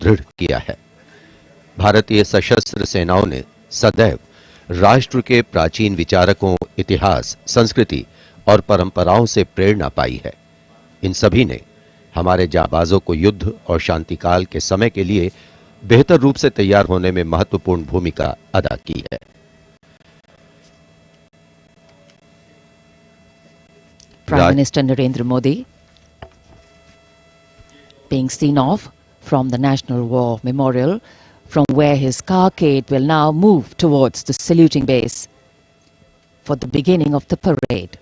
दृढ़ किया है। भारतीय सशस्त्र सेनाओं ने सदैव राष्ट्र के प्राचीन विचारकों, इतिहास, संस्कृति और परंपराओं से प्रेरणा पाई है। इन सभी ने हमारे जांबाजों को युद्ध और शांतिकाल के समय के लिए बेहतर रूप से तैयार होने में महत्वपूर्ण भूमिका अदा की है। Prime Minister Narendra Modi being seen off from the National War Memorial, from where his carcade will now move towards the saluting base for the beginning of the parade.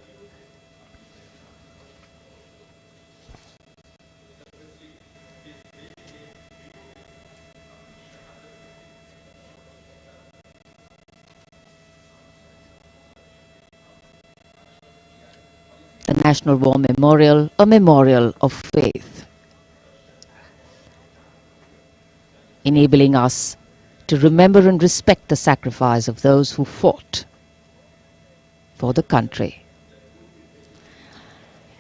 The National War Memorial, a memorial of faith, enabling us to remember and respect the sacrifice of those who fought for the country.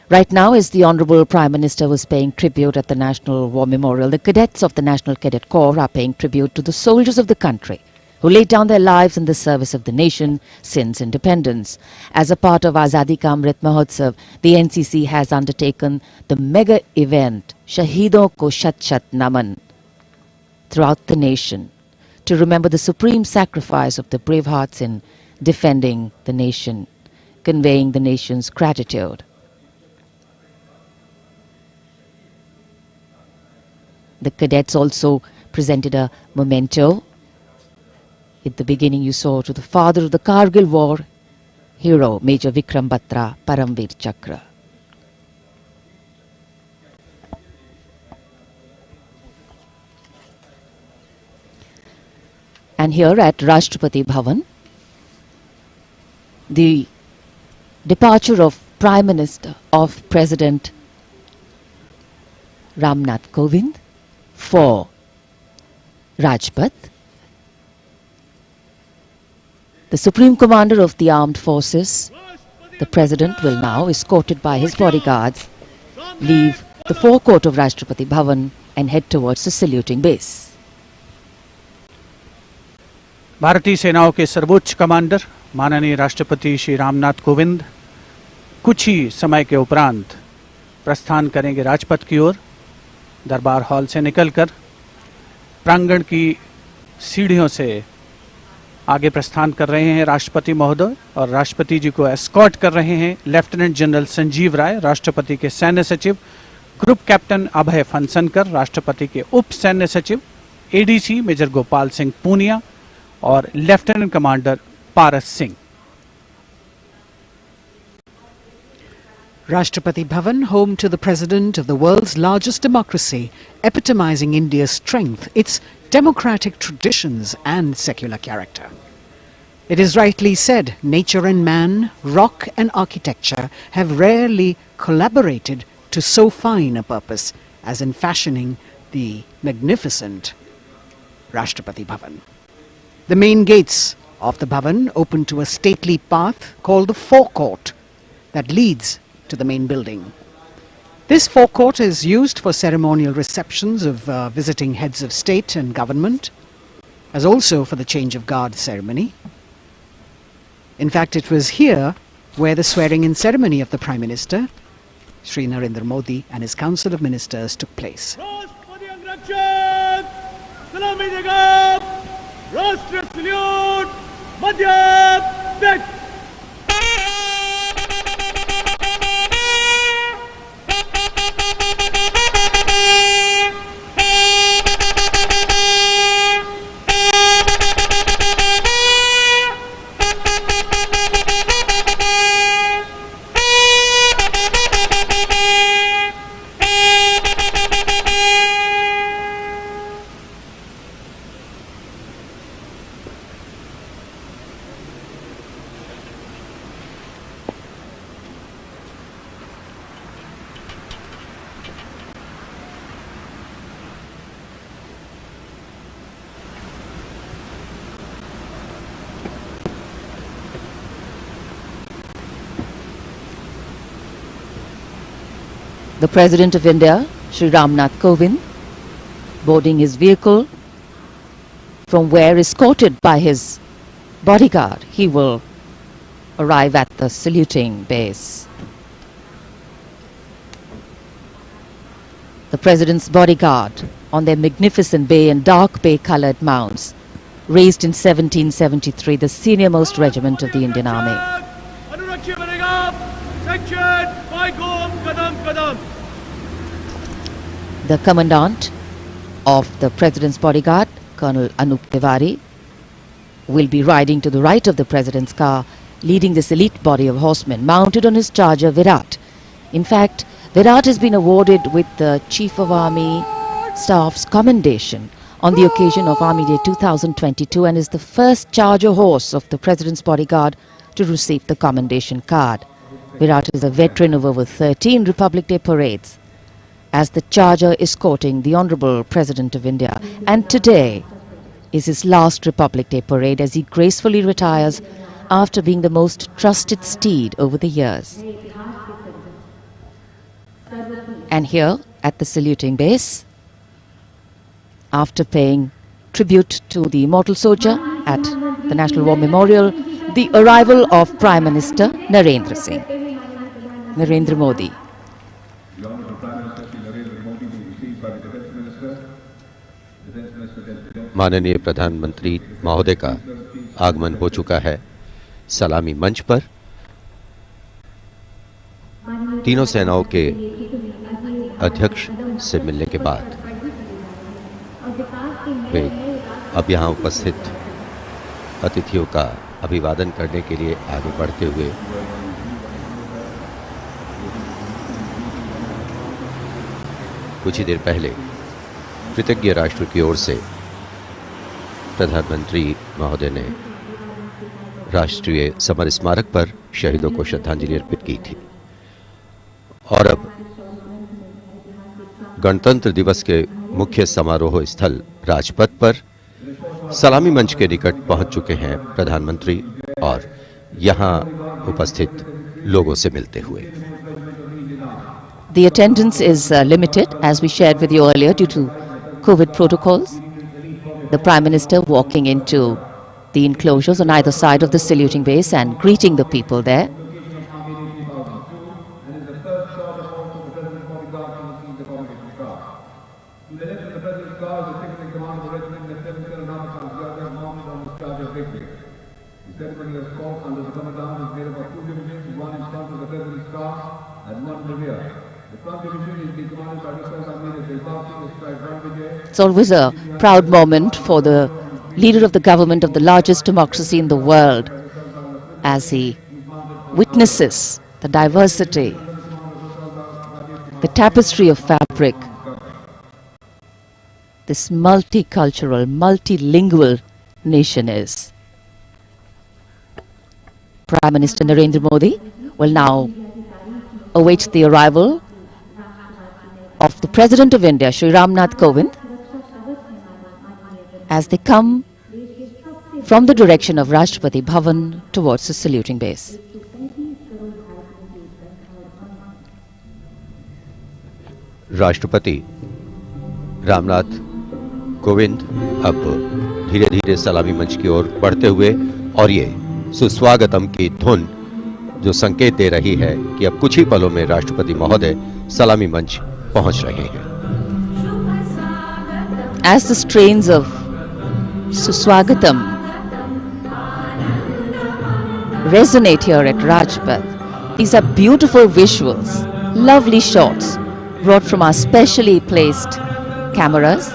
Right now, as the Honorable Prime Minister was paying tribute at the National War Memorial, the cadets of the National Cadet Corps are paying tribute to the soldiers of the country who laid down their lives in the service of the nation since independence. As a part of Azadi Ka Amrit Mahotsav, the NCC has undertaken the mega event Shahidon Ko Shat Shat Naman throughout the nation to remember the supreme sacrifice of the brave hearts in defending the nation, conveying the nation's gratitude. The cadets also presented a memento. At the beginning, you saw to the father of the Kargil war, hero Major Vikram Batra, Paramveer Chakra. And here at Rashtrapati Bhavan, the departure of Prime Minister of President Ramnath Kovind for Rajpath. The Supreme Commander of the Armed Forces, the President, will now, escorted by his bodyguards, leave the forecourt of Rashtrapati Bhavan and head towards the saluting base. भारतीय सेनाओं के सर्वोच्च commander माननीय राष्ट्रपति श्री रामनाथ कोविंद कुछ ही समय के उपरांत प्रस्थान करेंगे राजपथ की ओर। दरबार हॉल से निकलकर प्रांगण की सीढ़ियों से आगे प्रस्थान कर रहे हैं राष्ट्रपति महोदय, और राष्ट्रपति जी को एस्कॉर्ट कर रहे हैं लेफ्टिनेंट जनरल संजीव राय, राष्ट्रपति के सैन्य सचिव, ग्रुप कैप्टन अभय फनसनकर, राष्ट्रपति के उप सैन्य सचिव, एडीसी मेजर गोपाल सिंह पूनिया और lieutenant commander Paras Singh. Rashtrapati Bhavan, home to the President of the world's largest democracy, epitomizing India's strength, its democratic traditions and secular character. It is rightly said, nature and man, rock and architecture have rarely collaborated to so fine a purpose as in fashioning the magnificent Rashtrapati Bhavan. The main gates of the Bhavan open to a stately path called the forecourt that leads to the main building. This forecourt is used for ceremonial receptions of visiting heads of state and government, as also for the change of guard ceremony. In fact, it was here where the swearing-in ceremony of the Prime Minister, Shri Narendra Modi, and his Council of Ministers took place. The President of India, Shri Ramnath Kovind, boarding his vehicle, from where, escorted by his bodyguard, he will arrive at the saluting base. The President's bodyguard on their magnificent bay and dark bay-coloured mounts, raised in 1773, the senior-most regiment of the Indian Army. The Commandant of the President's bodyguard, Colonel Anup Tiwari, will be riding to the right of the President's car, leading this elite body of horsemen mounted on his charger Virat. In fact, Virat has been awarded with the Chief of Army Staff's commendation on the occasion of Army Day 2022 and is the first charger horse of the President's bodyguard to receive the commendation card. Virat is a veteran of over 13 Republic Day parades as the charger escorting the Honorable President of India, and today is his last Republic Day parade as he gracefully retires after being the most trusted steed over the years. And here at the saluting base, after paying tribute to the immortal soldier at the National War Memorial, the arrival of Prime Minister Narendra Modi. माननीय प्रधानमंत्री महोदय का आगमन हो चुका है सलामी मंच पर। तीनों सेनाओं के अध्यक्ष से मिलने के बाद वे अब यहाँ उपस्थित अतिथियों का अभिवादन करने के लिए आगे बढ़ते हुए कुछ ही देर पहले कृतज्ञ राष्ट्र की ओर से प्रधानमंत्री महोदय ने राष्ट्रीय समर स्मारक पर शहीदों को श्रद्धांजलि अर्पित की थी और अब गणतंत्र दिवस के मुख्य समारोह स्थल राजपथ पर सलामी मंच के निकट पहुंच चुके हैं प्रधानमंत्री और यहां उपस्थित लोगों से मिलते हुए। The attendance is limited, as we shared with you earlier, due to COVID protocols. The Prime Minister walking into the enclosures on either side of the saluting base and greeting the people there. It's always a proud moment for the leader of the government of the largest democracy in the world as he witnesses the diversity, the tapestry of fabric, this multicultural, multilingual nation is. Prime Minister Narendra Modi will now await the arrival of the President of India, Shri Ramnath Kovind, as they come from the direction of Rashtrapati Bhavan towards the saluting base. राष्ट्रपति रामनाथ कोविंद अब धीरे धीरे सलामी मंच की ओर बढ़ते हुए और ये सुस्वागतम की धुन जो संकेत दे रही है कि अब कुछ ही पलों में राष्ट्रपति महोदय सलामी मंच पहुंच रहे हैं। As the strains of Suswagatam resonate here at Rajpath, these are beautiful visuals, lovely shots brought from our specially placed cameras.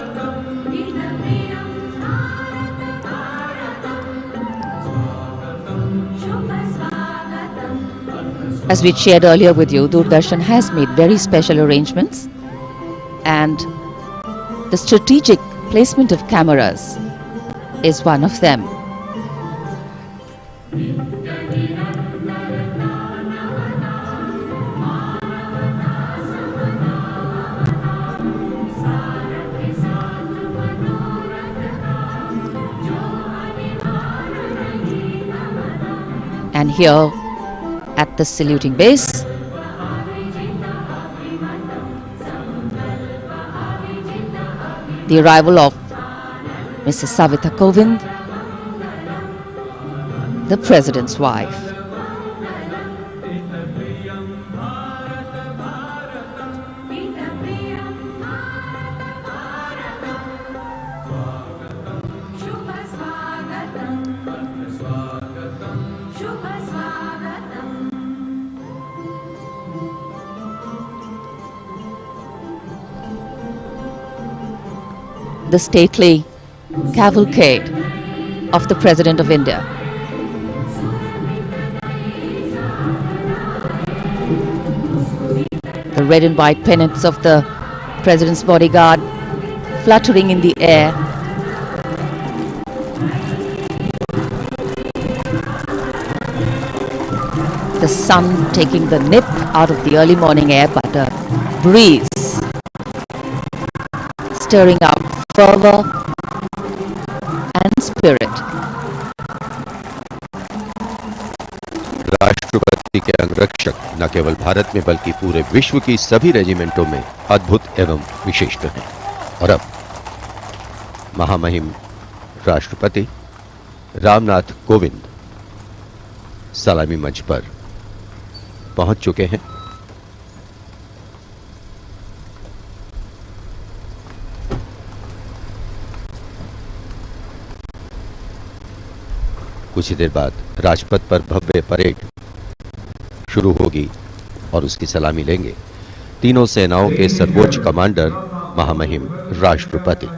As we shared earlier with you, Doordarshan has made very special arrangements, and the strategic placement of cameras is one of them. And here at the saluting base, the arrival of Mrs. Savitha Kovind, the President's wife. The stately cavalcade of the President of India. The red and white pennants of the President's bodyguard fluttering in the air. The sun taking the nip out of the early morning air, but a breeze stirring up fervor and spirit. राष्ट्रपति के अंगरक्षक न केवल भारत में बल्कि पूरे विश्व की सभी रेजिमेंटों में अद्भुत एवं विशिष्ट हैं। और अब महामहिम राष्ट्रपति रामनाथ कोविंद सलामी मंच पर पहुंच चुके हैं। कुछ ही देर बाद राजपथ पर भव्य परेड शुरू होगी और उसकी सलामी लेंगे तीनों सेनाओं के सर्वोच्च कमांडर महामहिम राष्ट्रपति।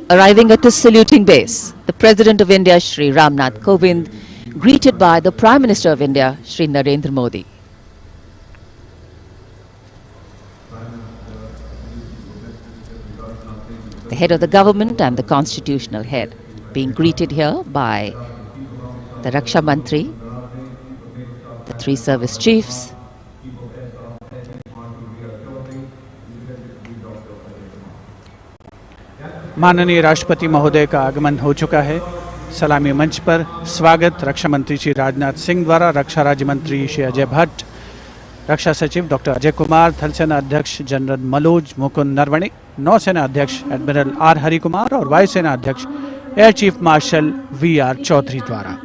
Arriving at the saluting base, the President of India, Shri Ramnath Kovind, greeted by the Prime Minister of India, Shri Narendra Modi. The head of the government and the constitutional head being greeted here by the Raksha Mantri, the three service chiefs, माननीय राष्ट्रपति महोदय का आगमन हो चुका है। सलामी मंच पर स्वागत रक्षा मंत्री श्री राजनाथ सिंह द्वारा रक्षा राज्य मंत्री श्री अजय भट्ट, रक्षा सचिव डॉक्टर अजय कुमार, थल सेना अध्यक्ष जनरल मनोज मुकुंद नरवणे, नौसेना अध्यक्ष एडमिरल आर हरि कुमार और वायुसेना अध्यक्ष air chief marshal V R Chaudhari द्वारा।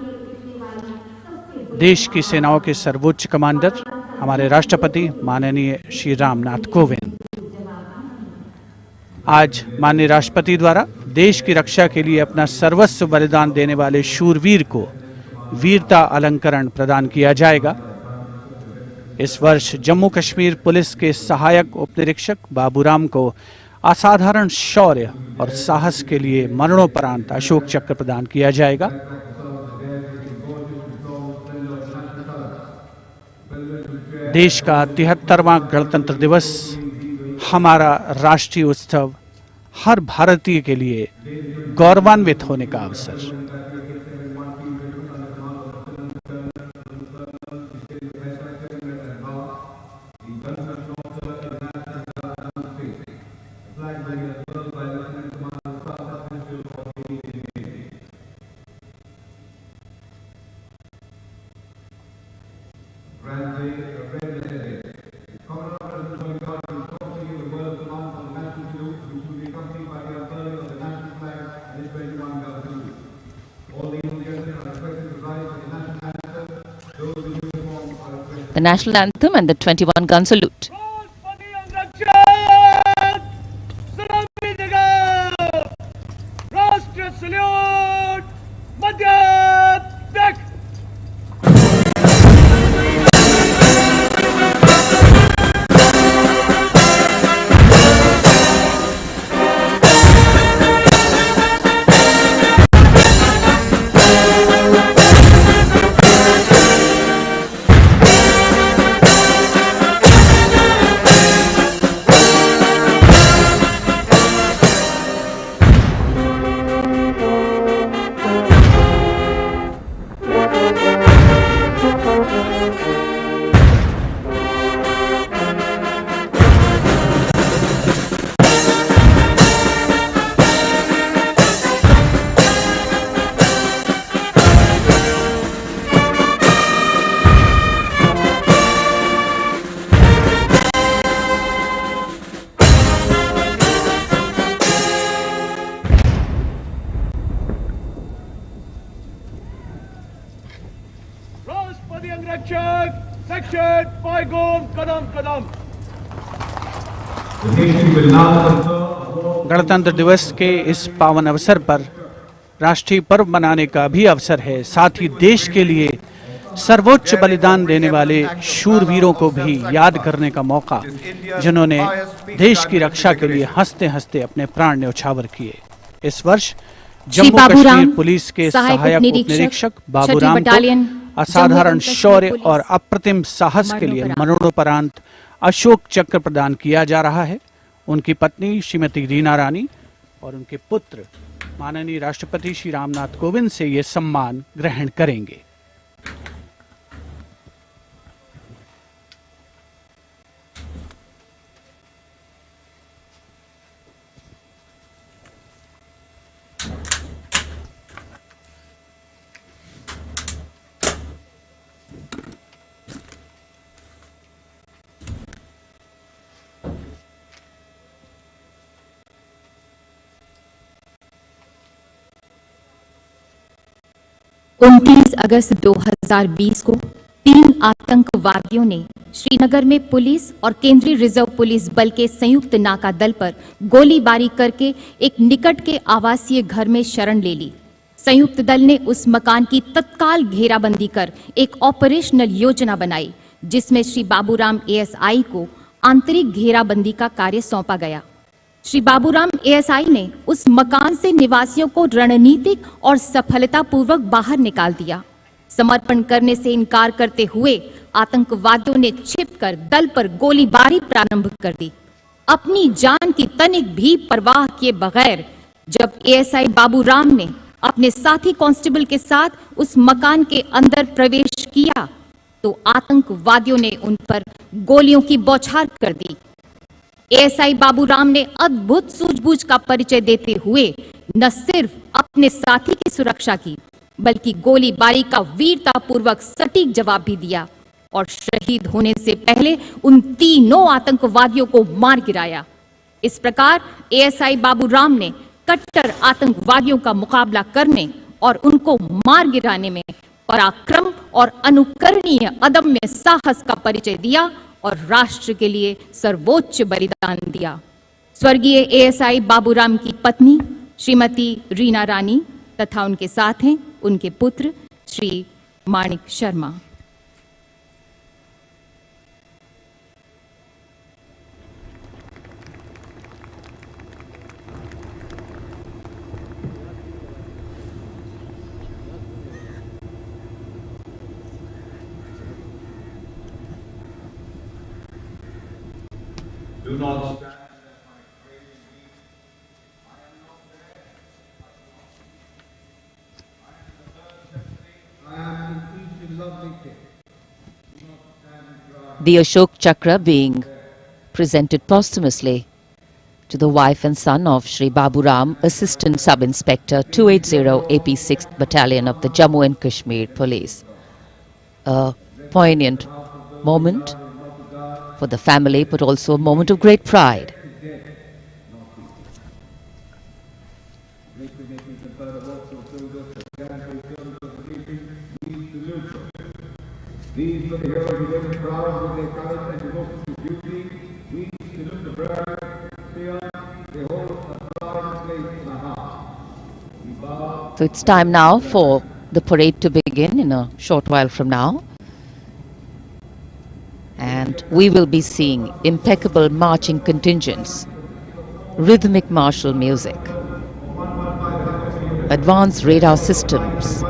देश की सेनाओं के सर्वोच्च कमांडर हमारे राष्ट्रपति माननीय श्री रामनाथ कोविंद आज माननीय राष्ट्रपति द्वारा देश की रक्षा के लिए अपना सर्वस्व बलिदान देने वाले शूरवीर को वीरता अलंकरण प्रदान किया जाएगा। इस वर्ष जम्मू कश्मीर पुलिस के सहायक उप निरीक्षक बाबूराम को असाधारण शौर्य और साहस के लिए मरणोपरांत अशोक चक्र प्रदान किया जाएगा। देश का 73वां गणतंत्र दिवस हमारा राष्ट्रीय उत्सव हर भारतीय के लिए गौरवान्वित होने का अवसर। the National Anthem and the 21-gun salute. गणतंत्र दिवस के इस पावन अवसर पर राष्ट्रीय पर्व मनाने का भी अवसर है। साथ ही देश के लिए सर्वोच्च बलिदान देने वाले शूरवीरों को भी याद करने का मौका, जिन्होंने देश की रक्षा के लिए हंसते हंसते अपने प्राण न्यौछावर किए। इस वर्ष जम्मू कश्मीर पुलिस के सहायक उपनिरीक्षक बाबूराम को असाधारण शौर्य और अप्रतिम साहस के लिए मरणोपरांत अशोक चक्र प्रदान किया जा रहा है। उनकी पत्नी श्रीमती रीना रानी और उनके पुत्र माननीय राष्ट्रपति श्री रामनाथ कोविंद से ये सम्मान ग्रहण करेंगे। अगस्त 2020 को 3 आतंकवादियों ने श्रीनगर में पुलिस और केंद्रीय रिजर्व पुलिस बल के संयुक्त नाका दल पर गोलीबारी करके एक निकट के आवासीय घर में शरण ले ली। संयुक्त दल ने उस मकान की तत्काल घेराबंदी कर एक ऑपरेशनल योजना बनाई, जिसमें श्री बाबूराम एएसआई को आंतरिक घेराबंदी का कार्य सौंपा गया। श्री बाबूराम एएसआई ने उस मकान से निवासियों को रणनीतिक और सफलतापूर्वक बाहर निकाल दिया। समर्पण करने से इनकार करते हुए आतंकवादियों ने छिपकर दल पर गोलीबारी प्रारंभ कर दी। अपनी जान की तनिक भी परवाह किए बगैर जब एएसआई बाबूराम ने अपने साथी कांस्टेबल के साथ उस मकान के अंदर प्रवेश किया, तो आतंकवादियों ने उन पर गोलियों की बौछार कर दी। एएसआई बाबूराम ने अद्भुत सूझबूझ का परिचय देते हुए न सिर्फ अपने साथी की सुरक्षा की, बल्कि गोलीबारी का वीरतापूर्वक सटीक जवाब भी दिया और शहीद होने से पहले उन तीनों आतंकवादियों को मार गिराया। इस प्रकार एएसआई बाबूराम ने कट्टर आतंकवादियों का मुकाबला करने और उनको मार गिराने में पराक्रम और अनुकरणीय अदम्य साहस का परिचय दिया और राष्ट्र के लिए सर्वोच्च बलिदान दिया। स्वर्गीय एएसआई बाबूराम की पत्नी श्रीमती रीना रानी तथा उनके साथ हैं उनके पुत्र श्री माणिक Sharma. Do not stand at my crazy feet. I am not there. I am the third century. I am in peace in lovely king. Do not stand and cry. The Ashok Chakra being presented posthumously to the wife and son of Shri Baburam, Assistant Sub-Inspector 280 AP 6th Battalion of the Jammu and Kashmir Police. A poignant moment for the family, but also a moment of great pride. These were the heroes who were proud of their courage and devotion to duty. We salute the brave, they hold a proud place in our hearts. We bow. So it's time now for the parade to begin in a short while from now. And we will be seeing impeccable marching contingents, rhythmic martial music, advanced radar systems,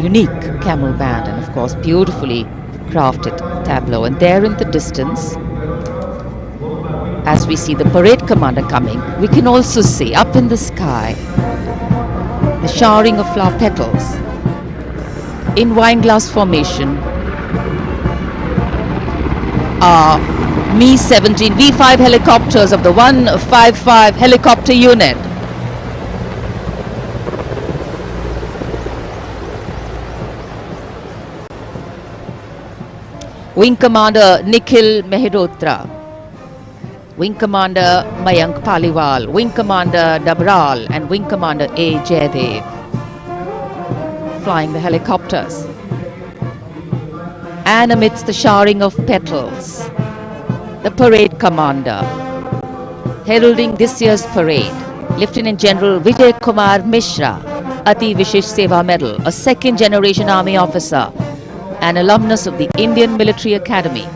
unique camel band, and of course beautifully crafted tableau. And there in the distance, as we see the parade commander coming, we can also see up in the sky the showering of flower petals in wineglass formation. Mi-17 V5 helicopters of the 155 helicopter unit. Wing Commander Nikhil Mehrotra, Wing Commander Mayank Paliwal, Wing Commander Dabral and Wing Commander A. Jaydev flying the helicopters. And amidst the showering of petals, the parade commander, heralding this year's parade, Lieutenant General Vijay Kumar Mishra, Ati Vishesh Seva Medal, a second-generation army officer, an alumnus of the Indian Military Academy,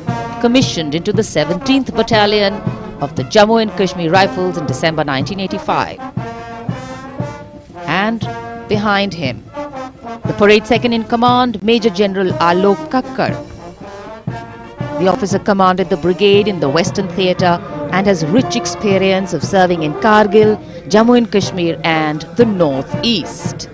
commissioned into the 17th Battalion of the Jammu and Kashmir Rifles in December 1985. And behind him, the parade second in command, Major General Alok Kakkar. The officer commanded the brigade in the Western Theatre and has rich experience of serving in Kargil, Jammu and Kashmir and the North-East.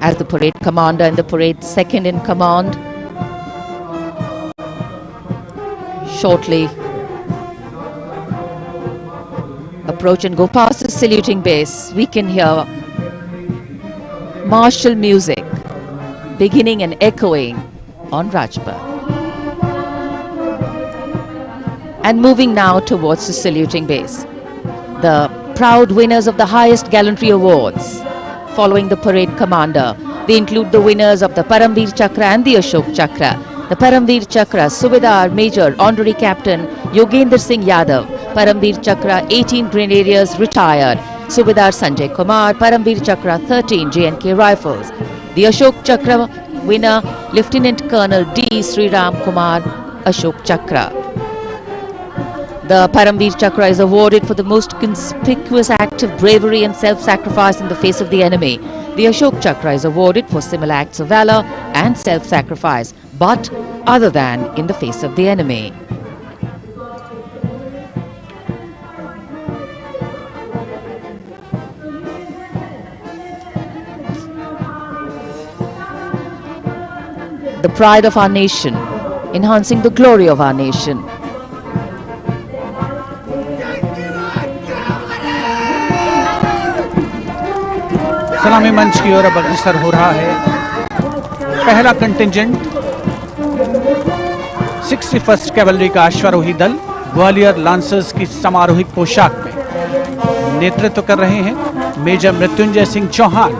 As the parade commander and the parade second in command shortly approach and go past the saluting base, we can hear martial music beginning and echoing on Rajpath. And moving now towards the saluting base, the proud winners of the highest gallantry awards following the parade commander. They include the winners of the Paramveer Chakra and the Ashok Chakra. The Paramveer Chakra, Subedar Major Honorary Captain Yogendra Singh Yadav. Paramveer Chakra, 18 Grenadiers retired. Subedar Sanjay Kumar, Paramveer Chakra, 13 J&K Rifles. The Ashok Chakra winner, Lieutenant Colonel D. Sri Ram Kumar, Ashok Chakra. The Paramveer Chakra is awarded for the most conspicuous act of bravery and self-sacrifice in the face of the enemy. The Ashok Chakra is awarded for similar acts of valor and self-sacrifice, but other than in the face of the enemy. The pride of our nation, enhancing the glory of our nation. सलामी मंच की ओर अब अग्रसर हो रहा है पहला contingent 61st cavalry का अश्वारोही दल ग्वालियर लांसर्स की समारोहिक पोशाक में नेतृत्व कर रहे हैं major Mrityunjay Singh Chauhan.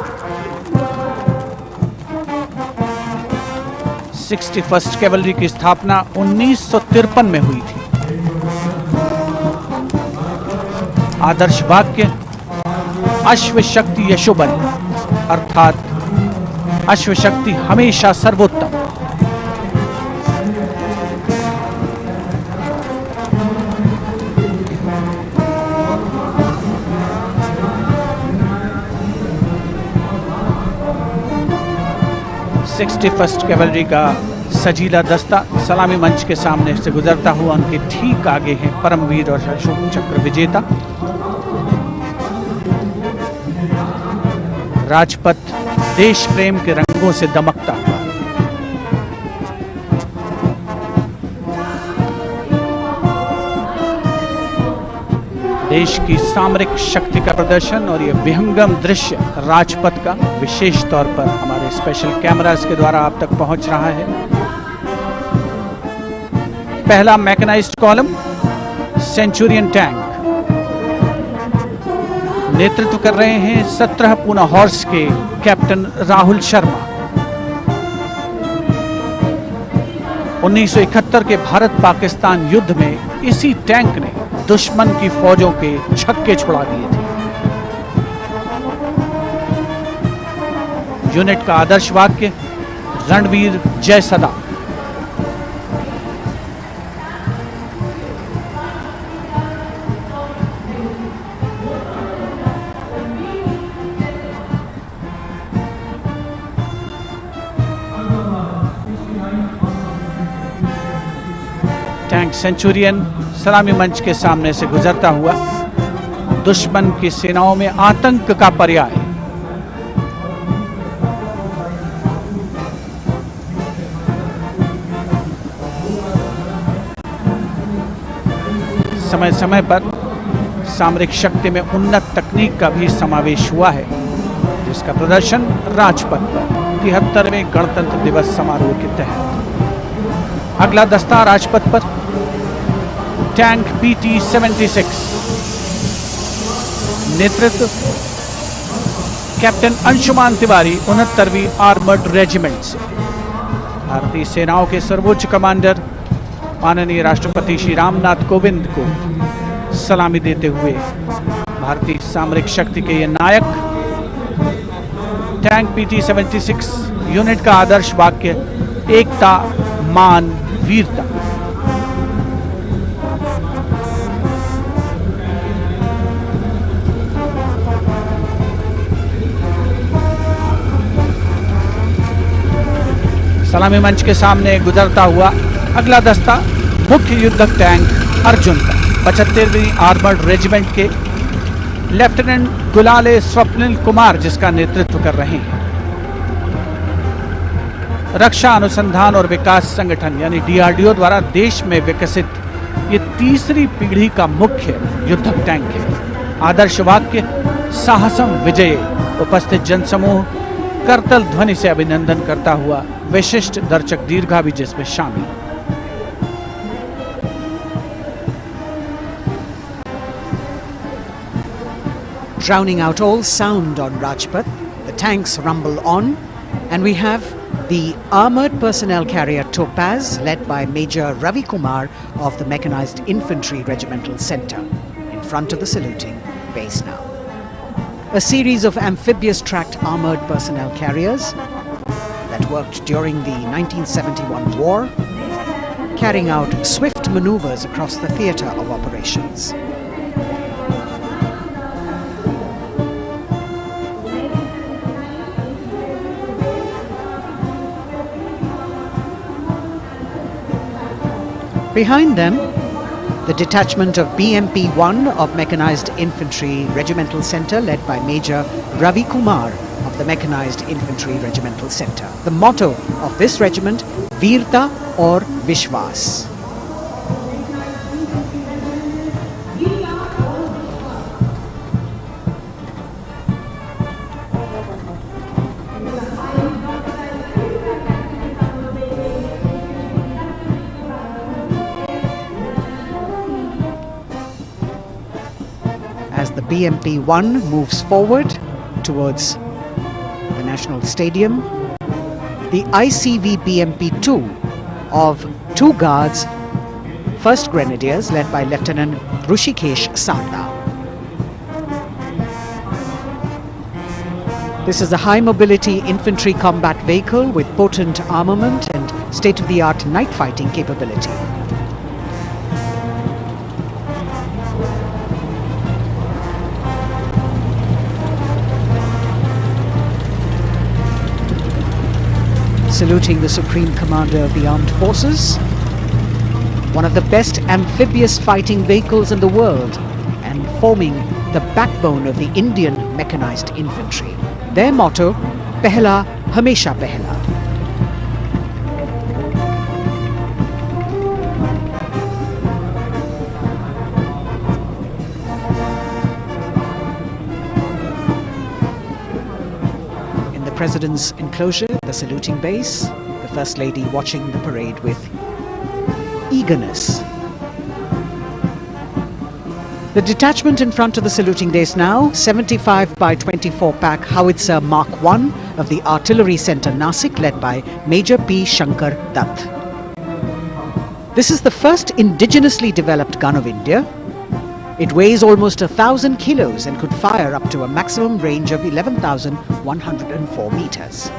61st cavalry की स्थापना 1953 में हुई थी। आदर्श वाक्य अश्व शक्ति यशोबल, अर्थात अश्व शक्ति हमेशा सर्वोत्तम। फर्स्ट कैवलरी का सजीला दस्ता सलामी मंच के सामने से गुजरता हुआ उनके ठीक आगे हैं परमवीर और अशोक चक्र विजेता राजपथ देश प्रेम के रंगों से दमकता हुआ। देश की सामरिक शक्ति का प्रदर्शन और यह विहंगम दृश्य राजपथ का विशेष तौर पर हमारे स्पेशल कैमरास के द्वारा आप तक पहुंच रहा है। पहला मैकेनाइज्ड कॉलम सेंचुरियन टैंक नेतृत्व कर रहे हैं 17 पूना हॉर्स के कैप्टन राहुल शर्मा। 1971 के भारत पाकिस्तान युद्ध में इसी टैंक ने दुश्मन की फौजों के छक्के छुड़ा दिए थे। यूनिट का आदर्श वाक्य रणवीर जय सदा। टैंक सेंचुरियन सलामी मंच के सामने से गुजरता हुआ दुश्मन की सेनाओं में आतंक का पर्याय। समय समय पर सामरिक शक्ति में उन्नत तकनीक का भी समावेश हुआ है, जिसका प्रदर्शन राजपथ पर 73वें गणतंत्र दिवस समारोह के तहत। अगला दस्ता राजपथ पर टैंक PT-76, नेतृत्व कैप्टन अंशुमान तिवारी 69वीं आर्मर्ड रेजिमेंट से। भारतीय सेनाओं के सर्वोच्च कमांडर माननीय राष्ट्रपति श्री रामनाथ कोविंद को सलामी देते हुए भारतीय सामरिक शक्ति के ये नायक। टैंक PT-76 यूनिट का आदर्श वाक्य एकता, मान, वीरता। सलामी मंच के सामने गुजरता हुआ अगला दस्ता मुख्य युद्धक टैंक अर्जुन का 75वीं आर्मर्ड रेजिमेंट के लेफ्टिनेंट गुलाले स्वप्निल कुमार जिसका नेतृत्व कर रहे हैं। रक्षा अनुसंधान और विकास संगठन यानी DRDO द्वारा देश में विकसित ये तीसरी पीढ़ी का मुख्य युद्धक टैंक है। आदर्श वाक्य साहसम विजय। उपस्थित जनसमूह करतल ध्वनि से अभिनंदन करता हुआ विशिष्ट दर्शक दीर्घा भी जिसमें शामिल। Drowning out all sound on Rajpath, the tanks rumble on, and we have the armoured personnel carrier Topaz, led by Major Ravi Kumar of the Mechanized Infantry Regimental Centre, in front of the saluting base now. A series of amphibious tracked armoured personnel carriers that worked during the 1971 war, carrying out swift manoeuvres across the theatre of operations. Behind them, the detachment of BMP-1 of Mechanized Infantry Regimental Centre, led by Major Ravi Kumar of the Mechanized Infantry Regimental Centre. The motto of this regiment, Veerta or Vishwas. As the BMP-1 moves forward towards the National Stadium, the ICV BMP-2 of 2 Guards, 1st Grenadiers, led by Lieutenant Rushikesh Sarda. This is a high-mobility infantry combat vehicle with potent armament and state-of-the-art night fighting capability. Saluting the Supreme Commander of the Armed Forces, one of the best amphibious fighting vehicles in the world and forming the backbone of the Indian mechanized infantry. Their motto, Pehla Hamesha Pehla. In the President's enclosure, the saluting base, the First Lady watching the parade with eagerness. The detachment in front of the saluting base now, 75 by 24 pack howitzer Mark I of the Artillery Centre Nasik, led by Major P. Shankar Dutt. This is the first indigenously developed gun of India. It weighs almost 1,000 kilos and could fire up to a maximum range of 11,104 meters.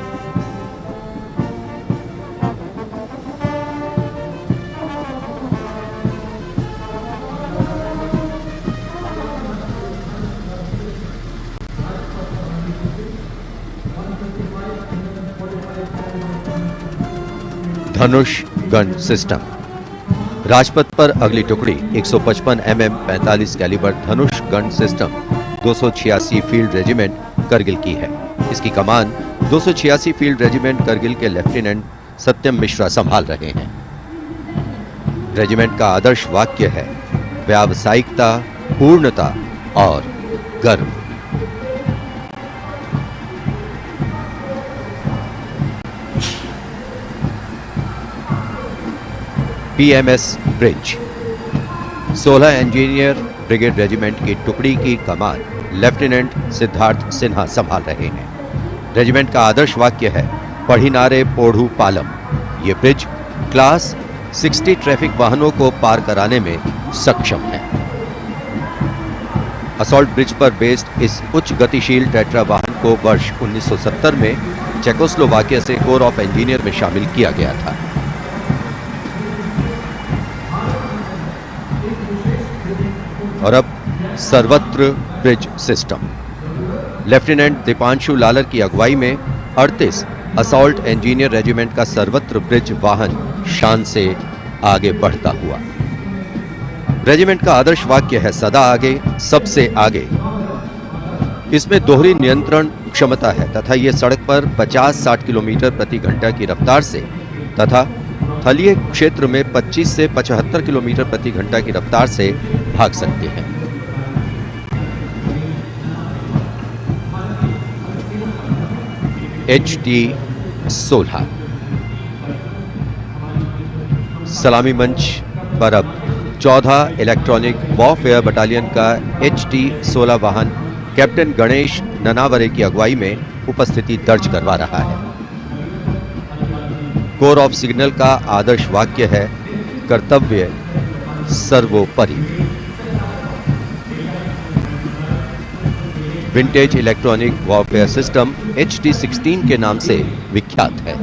Dhanush gun system. Rajpath पर अगली टुकड़ी 155 mm 45 calibre Dhanush gun system 286 field regiment Kargil की है। इसकी कमान 286 field regiment Kargil के lieutenant सत्यम मिश्रा संभाल रहे हैं। रेजिमेंट का आदर्श वाक्य है व्यावसायिकता, पूर्णता और गर्व। PMS bridge. 16 engineer brigade regiment की टुकड़ी की कमान लेफ्टिनेंट सिद्धार्थ सिन्हा संभाल रहे हैं। रेजिमेंट का आदर्श वाक्य है, पढ़िनारे पोढ़ू पालम। ये ब्रिज क्लास 60 ट्रैफिक वाहनों को पार कराने में सक्षम है। असॉल्ट ब्रिज पर बेस्ड इस उच्च गतिशील टेट्रा वाहन को वर्ष 1970 में चेकोस्लोवाकिया से कोर ऑफ इंजीनियर में शामिल किया गया था। और अब सर्वत्र bridge system. Lieutenant Deepanshu Lalor की अगुवाई में 38 असॉल्ट इंजीनियर रेजिमेंट का सर्वत्र ब्रिज वाहन शान से आगे बढ़ता हुआ। रेजिमेंट का आदर्श वाक्य है, सदा आगे, सबसे आगे। इसमें दोहरी नियंत्रण क्षमता है तथा ये सड़क पर 50-60 किलोमीटर प्रति घंटा की रफ्तार से तथा थलीय क्षेत्र में 25 से 75 किलोमीटर प्रति घंटा की रफ्तार से भाग सकते हैं। HD 16 सलामी मंच पर अब 14 इलेक्ट्रॉनिक वॉरफेयर बटालियन का HD 16 वाहन कैप्टन गणेश ननावरे की अगुवाई में उपस्थिति दर्ज करवा रहा है। कोर ऑफ सिग्नल का आदर्श वाक्य है, कर्तव्य सर्वोपरि। Vintage electronic warfare system HD 16 के नाम से विख्यात है।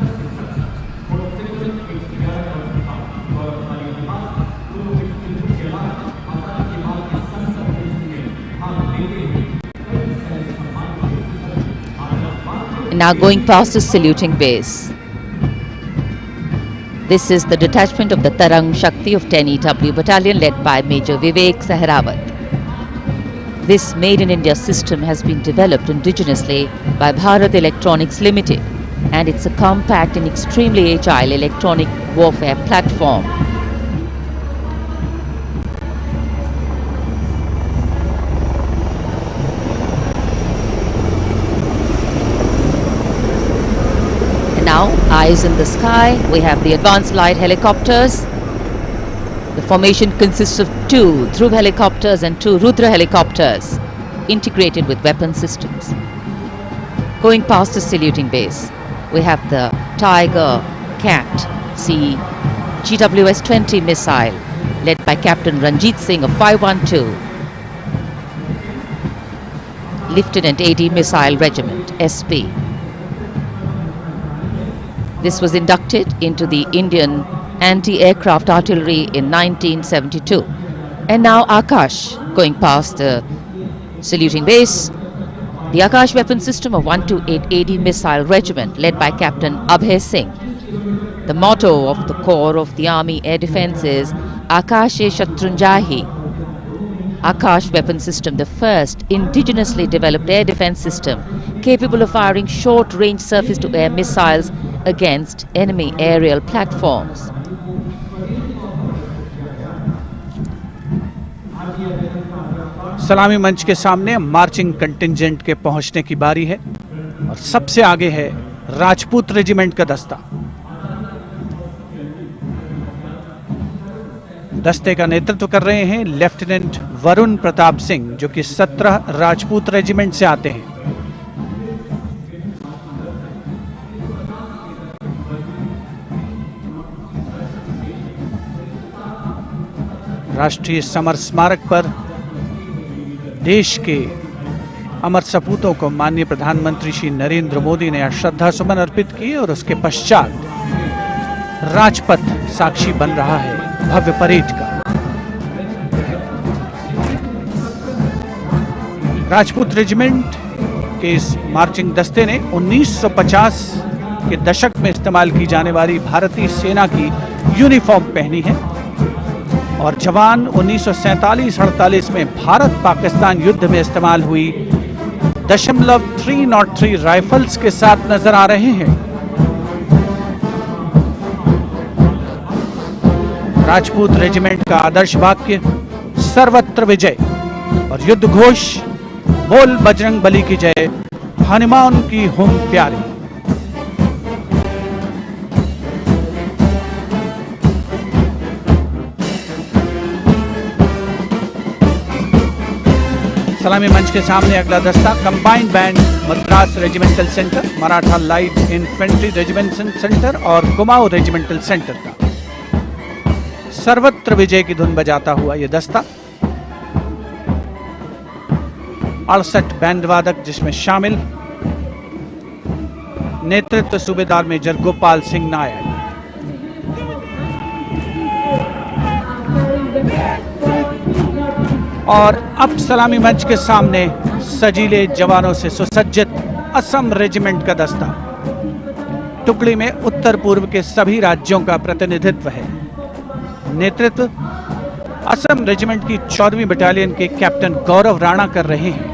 Now going past the saluting base. This is the detachment of the Tarang Shakti of 10 EW battalion led by Major Vivek Sehrawat. This made in India system has been developed indigenously by Bharat Electronics Limited, and it's a compact and extremely agile electronic warfare platform. Now, eyes in the sky, we have the advanced light helicopters. The formation consists of 2 Dhruv helicopters and 2 Rudra helicopters, integrated with weapon systems. Going past the saluting base, we have the Tiger Cat C GWS-20 missile, led by Captain Ranjit Singh of 512. Lieutenant AD Missile Regiment, SP. This was inducted into the Indian anti-aircraft artillery in 1972. And now Akash, going past the saluting base, the Akash weapon system of 128 AD Missile Regiment led by Captain Abhay Singh. The motto of the Corps of the Army Air Defence is Akashe Shatrunjahi. Akash weapon system, the first indigenously developed air defence system capable of firing short-range surface-to-air missiles against enemy aerial platforms. सलामी मंच के सामने marching contingent के पहुंचने की बारी है और सबसे आगे है राजपूत रेजिमेंट का दस्ता। दस्ते का नेतृत्व कर रहे हैं लेफ्टिनेंट वरुण प्रताप सिंह, जो कि 17 राजपूत रेजिमेंट से आते हैं। राष्ट्रीय समर स्मारक पर देश के अमर सपूतों को माननीय प्रधानमंत्री श्री नरेंद्र मोदी ने श्रद्धा सुमन अर्पित किए और उसके पश्चात राजपथ साक्षी बन रहा है भव्य परेड का। राजपूत रेजिमेंट के इस मार्चिंग दस्ते ने 1950 के दशक में इस्तेमाल की जाने वाली भारतीय सेना की यूनिफॉर्म पहनी है और जवान 1947-48 में भारत पाकिस्तान युद्ध में इस्तेमाल हुई .303 राइफल्स के साथ नजर आ रहे हैं। राजपूत रेजिमेंट का आदर्श वाक्य सर्वत्र विजय और युद्ध घोष बोल बजरंग बली की जय, हनुमान की हुम प्यारी। सलामी मंच के सामने अगला दस्ता combined band Madras regimental centre, Maratha light infantry regimental centre और कुमाऊं रेजिमेंटल सेंटर का सर्वत्र विजय की धुन बजाता हुआ यह दस्ता 68 बैंड वादक जिसमें शामिल नेतृत्व सूबेदार मेजर गोपाल सिंह नायक। और अब सलामी मंच के सामने सजीले जवानों से सुसज्जित असम रेजिमेंट का दस्ता। टुकड़ी में उत्तर पूर्व के सभी राज्यों का प्रतिनिधित्व है। नेतृत्व असम रेजिमेंट की 14वीं बटालियन के कैप्टन गौरव राणा कर रहे हैं।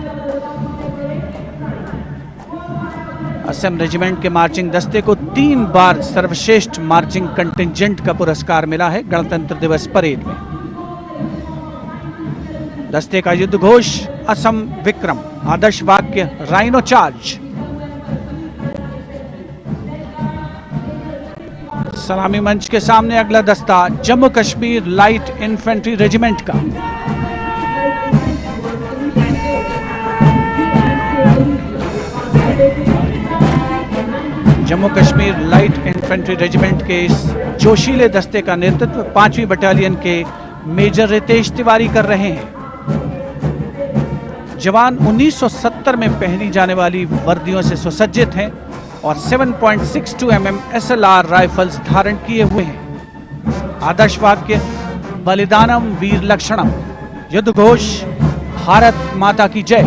असम रेजिमेंट के मार्चिंग दस्ते को 3 बार सर्वश्रेष्ठ मार्चिंग कंटिंजेंट का पुरस्कार मिला है गणतंत्र दिवस परेड में। दस्ते का युद्ध घोष असम विक्रम, आदर्श वाक्य राइनो चार्ज। सलामी मंच के सामने अगला दस्ता Jammu Kashmir light infantry regiment का। Jammu Kashmir light infantry regiment के इस जोशीले दस्ते का नेतृत्व 5वीं बटालियन के मेजर रितेश तिवारी कर रहे हैं। जवान 1970 में पहनी जाने वाली वर्दियों से सुसज्जित हैं और 7.62 mm SLR राइफल्स धारण किए हुए हैं। आदर्श वाक्य बलिदानम वीर लक्षणम। युद्ध घोष भारत माता की जय।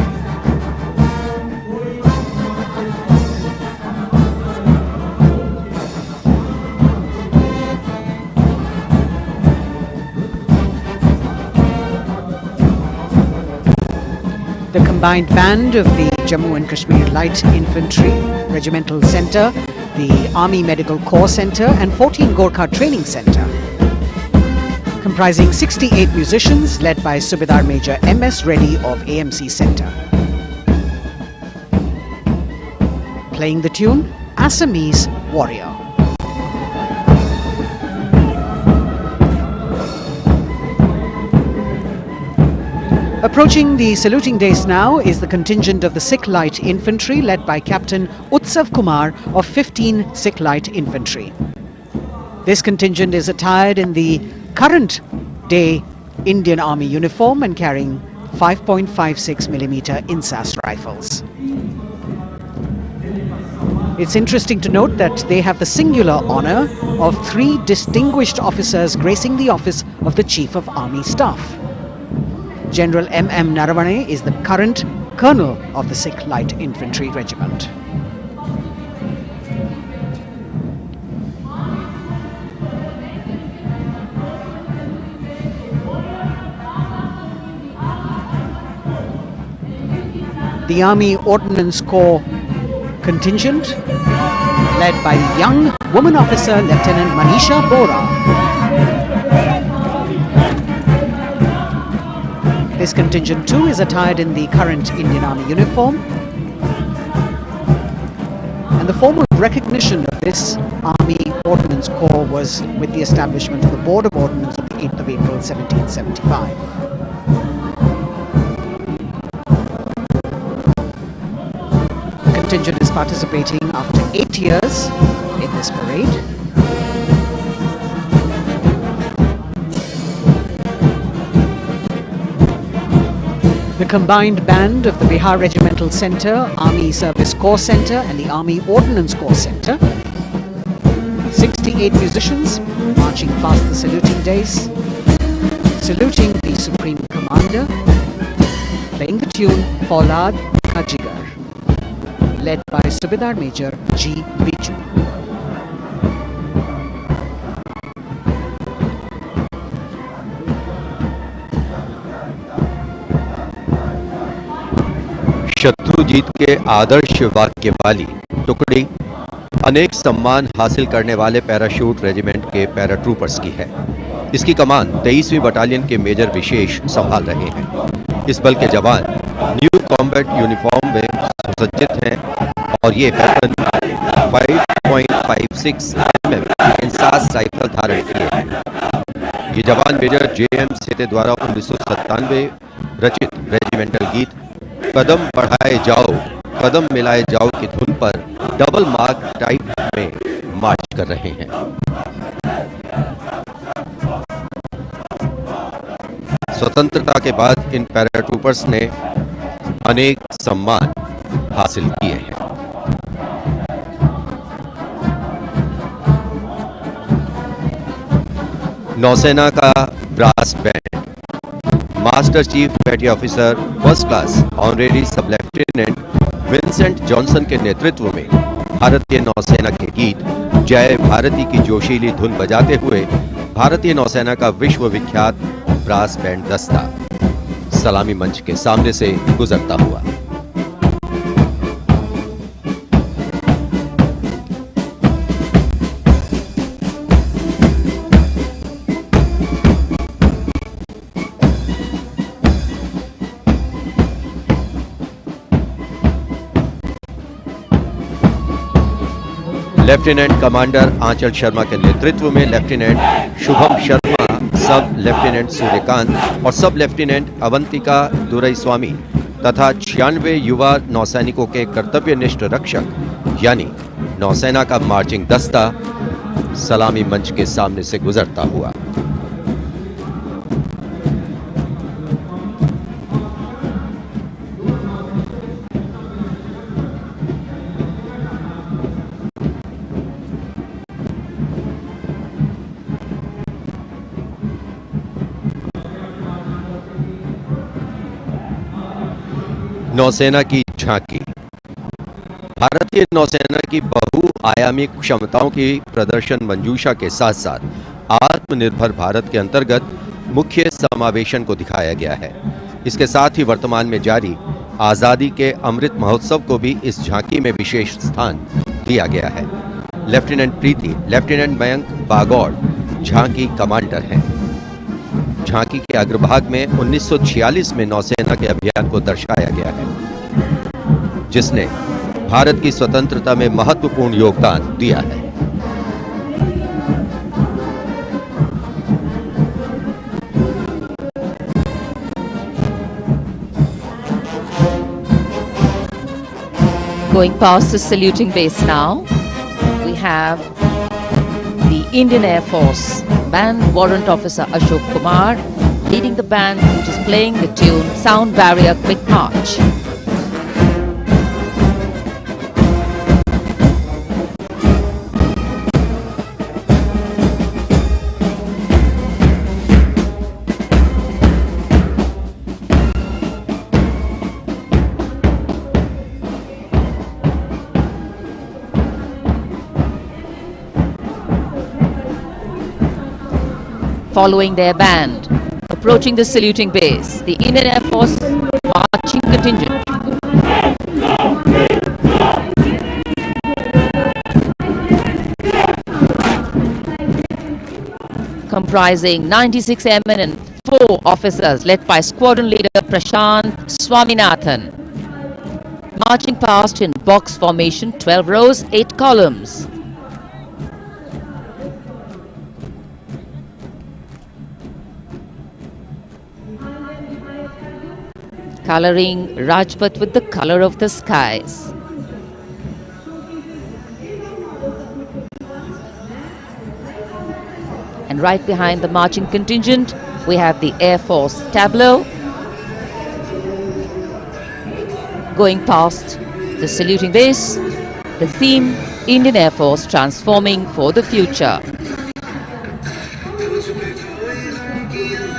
The combined band of the Jammu and Kashmir Light Infantry Regimental Centre, the Army Medical Corps Centre and 14 Gorkha Training Centre, comprising 68 musicians led by Subedar Major M.S. Reddy of AMC Centre. Playing the tune Assamese Warrior. Approaching the saluting dais now is the contingent of the Sikh Light Infantry led by Captain Utsav Kumar of 15 Sikh Light Infantry. This contingent is attired in the current day Indian Army uniform and carrying 5.56mm INSAS rifles. It's interesting to note that they have the singular honour of 3 distinguished officers gracing the office of the Chief of Army Staff. General M.M. Naravane is the current Colonel of the Sikh Light Infantry Regiment. The Army Ordnance Corps contingent, led by young woman officer Lieutenant Manisha Bora. This contingent too is attired in the current Indian Army uniform, and the formal recognition of this Army Ordnance Corps was with the establishment of the Board of Ordnance on the 8th of April 1775. The contingent is participating after 8 years in this parade. The combined band of the Bihar Regimental Centre, Army Service Corps Centre and the Army Ordnance Corps Centre. 68 musicians marching past the saluting dais, saluting the Supreme Commander, playing the tune Faulad Ka Jigar, led by Subedar Major G. Biju. Shatrujeet के आदर्श वाक्य वाली टुकड़ी अनेक सम्मान हासिल करने वाले parachute regiment के पैराट्रूपर्स की है। इसकी कमान 23वीं बटालियन के मेजर विशेष संभाल रहे हैं। इस बल के जवान न्यू कॉम्बैट यूनिफॉर्म में सुसज्जित हैं और ये वेपन 5.56 mm इंसास राइफल धारण किए हैं। ये जवान मेजर JM सेते द्वारा 1997 रचित रेजिमेंटल गीत कदम बढ़ाए जाओ कदम मिलाए जाओ की धुन पर डबल मार्क टाइप में मार्च कर रहे हैं। स्वतंत्रता के बाद इन पैराट्रूपर्स ने अनेक सम्मान हासिल किए हैं। नौसेना का ब्रास बैंड, मास्टर चीफ पेटी ऑफिसर फर्स्ट क्लास ऑनरेरी सब लेफ्टिनेंट विंसेंट जॉनसन के नेतृत्व में भारतीय नौसेना के गीत जय भारती की जोशीली धुन बजाते हुए भारतीय नौसेना का विश्व विख्यात ब्रास बैंड दस्ता सलामी मंच के सामने से गुजरता हुआ। लेफ्टिनेंट कमांडर आंचल शर्मा के नेतृत्व में लेफ्टिनेंट शुभम शर्मा, सब लेफ्टिनेंट सूर्यकांत और सब लेफ्टिनेंट अवंतिका दुरईस्वामी तथा 96 युवा नौसैनिकों के कर्तव्यनिष्ठ रक्षक यानी नौसेना का मार्चिंग दस्ता सलामी मंच के सामने से गुजरता हुआ। नौसेना की झांकी, भारतीय नौसेना की बहुआयामी क्षमताओं की प्रदर्शन मंजूषा के साथ साथ आत्मनिर्भर भारत के अंतर्गत मुख्य समावेशन को दिखाया गया है। इसके साथ ही वर्तमान में जारी आजादी के अमृत महोत्सव को भी इस झांकी में विशेष स्थान दिया गया है। लेफ्टिनेंट प्रीति, लेफ्टिनेंट मयंक बागौड़ झांकी कमांडर हैं। झांकी के अग्रभाग में 1946 में नौसेना के अभियान को दर्शाया गया है जिसने भारत की स्वतंत्रता में महत्वपूर्ण योगदान दिया है। Going past the saluting base now, we have the Indian Air Force Band Warrant Officer Ashok Kumar leading the band, which is playing the tune Sound Barrier Quick March. Following their band, approaching the saluting base, the Indian Air Force marching contingent. Comprising 96 airmen and 4 officers led by squadron leader Prashant Swaminathan. Marching past in box formation, 12 rows, 8 columns. Coloring Rajpath with the color of the skies. And right behind the marching contingent, we have the Air Force tableau. Going past the saluting base, the theme, Indian Air Force transforming for the future.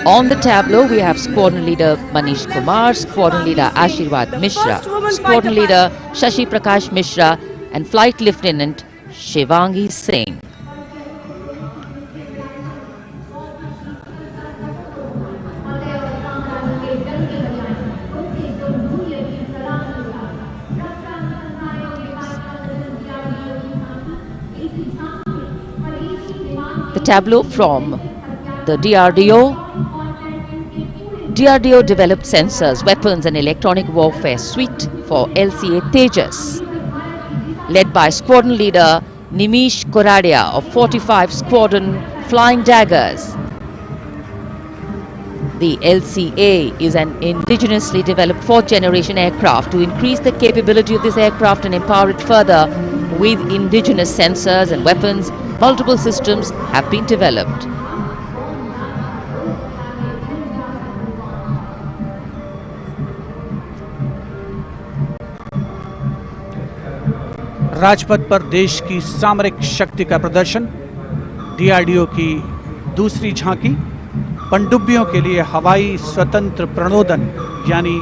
On the tableau, we have Squadron Leader Manish Kumar, Squadron Leader Ashirwad Mishra, Squadron Leader Shashi Prakash Mishra, and Flight Lieutenant Shivangi Singh. The tableau from the DRDO. DRDO developed sensors, weapons and electronic warfare suite for LCA Tejas. Led by Squadron Leader Nimish Koradia of 45 Squadron Flying Daggers. The LCA is an indigenously developed fourth-generation aircraft. To increase the capability of this aircraft and empower it further with indigenous sensors and weapons, multiple systems have been developed. Rajpath पर देश की सामरिक शक्ति का प्रदर्शन, DRDO की दूसरी झांकी, पनडुब्बियों के लिए हवाई स्वतंत्र प्रणोदन यानी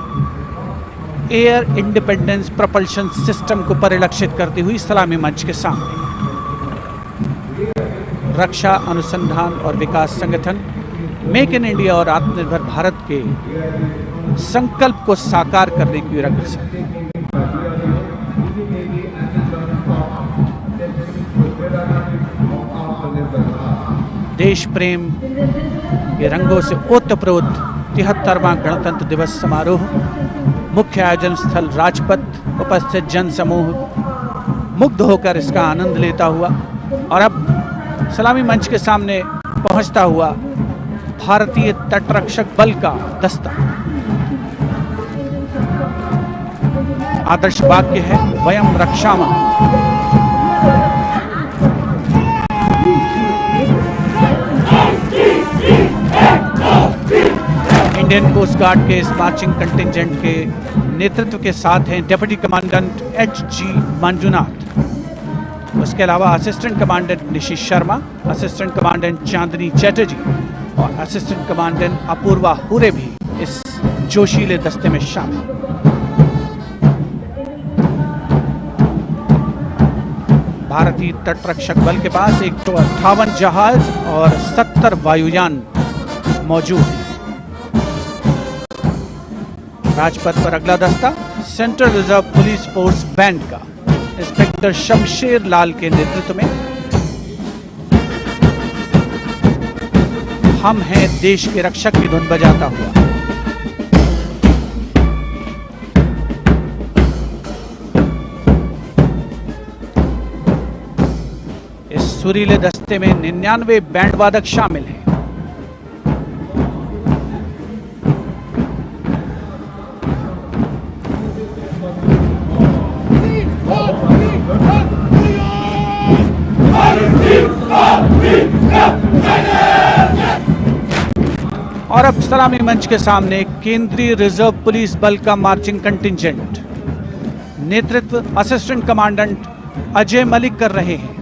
एयर इंडिपेंडेंस प्रपल्शन सिस्टम को परिलक्षित करती हुई सलामी मंच के सामने। रक्षा अनुसंधान और विकास संगठन मेक इन इंडिया और आत्मनिर्भर भारत के संकल्प को साकार करने की ओर अग्रसर। देश प्रेम के रंगों से ओतप्रोत 73वां गणतंत्र दिवस समारोह, मुख्य आयोजन स्थल राजपथ, उपस्थित जन समूह मुग्ध होकर इसका आनंद लेता हुआ और अब सलामी मंच के सामने पहुंचता हुआ भारतीय तटरक्षक बल का दस्ता। आदर्श वाक्य है वयम रक्षामः। इंडियन कोस्ट गार्ड के इस मार्चिंग कंटिंजेंट के नेतृत्व के साथ हैं डिप्टी कमांडेंट H.G. मंजुनाथ, उसके अलावा assistant commandant Nishish Sharma, assistant commandant Chandni Chatterjee और असिस्टेंट कमांडेंट अपूर्वा हुरे भी इस जोशीले दस्ते में शामिल। भारतीय तटरक्षक बल के पास 158 जहाज और 70 वायुयान मौजूद हैं। राजपथ पर अगला दस्ता central reserve police force band का इंस्पेक्टर शमशेर लाल के नेतृत्व में हम हैं देश के रक्षक की धुन बजाता हुआ। इस सुरीले दस्ते में 99 बैंड वादक शामिल हैं। और अब सलामी मंच के सामने केंद्रीय रिजर्व पुलिस बल का मार्चिंग कंटिंजेंट, नेतृत्व असिस्टेंट कमांडेंट अजय मलिक कर रहे हैं।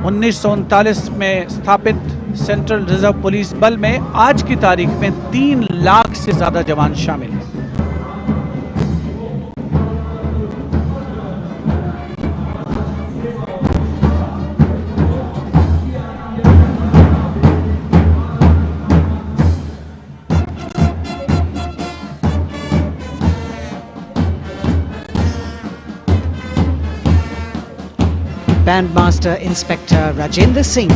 1939 में स्थापित सेंट्रल रिजर्व पुलिस बल में आज की तारीख में 3 लाख से ज्यादा जवान शामिल हैं। Bandmaster Inspector Rajendra Singh,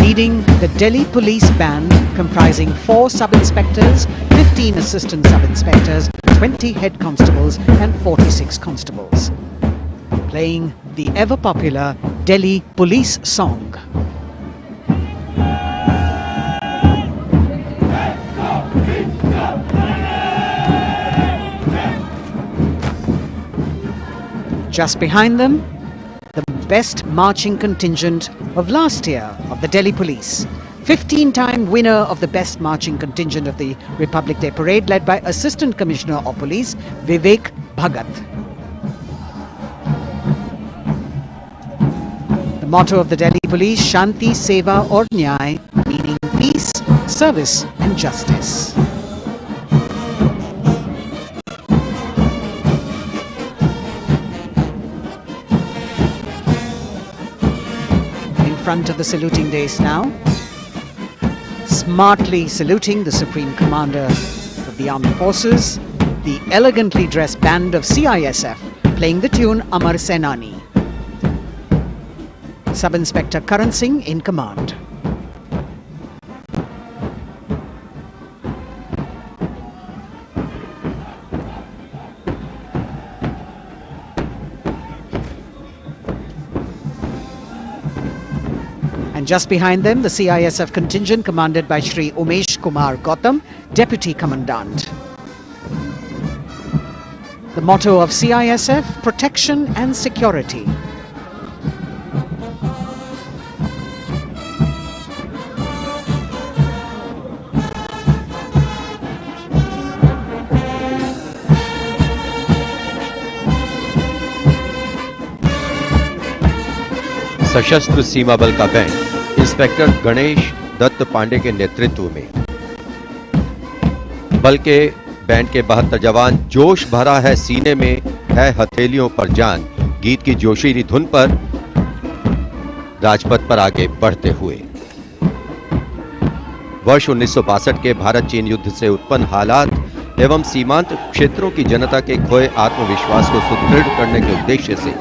leading the Delhi Police Band comprising 4 sub-inspectors, 15 assistant sub-inspectors, 20 head constables and 46 constables, playing the ever-popular Delhi Police song. Just behind them, the best marching contingent of last year of the Delhi Police. 15-time winner of the best marching contingent of the Republic Day Parade, led by Assistant Commissioner of Police Vivek Bhagat. The motto of the Delhi Police, Shanti, Seva aur Nyay, meaning peace, service and justice. Front of the saluting dais now, smartly saluting the Supreme Commander of the Armed Forces, the elegantly dressed band of CISF playing the tune Amar Senani. Sub-Inspector Karan Singh in command. And just behind them, the CISF contingent commanded by Shri Umesh Kumar Gautam, Deputy Commandant. The motto of CISF, protection and security. सशस्त्र सीमा बल का band inspector Ganesh Dutt Pandey के नेतृत्व में बल के band के 72 जवान जोश भरा है सीने में है हथेलियों पर जान गीत की जोशीली धुन पर राजपथ पर आगे बढ़ते हुए वर्ष 1962 के भारत चीन युद्ध से उत्पन्न हालात एवं सीमांत क्षेत्रों की जनता के खोए आत्मविश्वास को सुदृढ़ करने के उद्देश्य से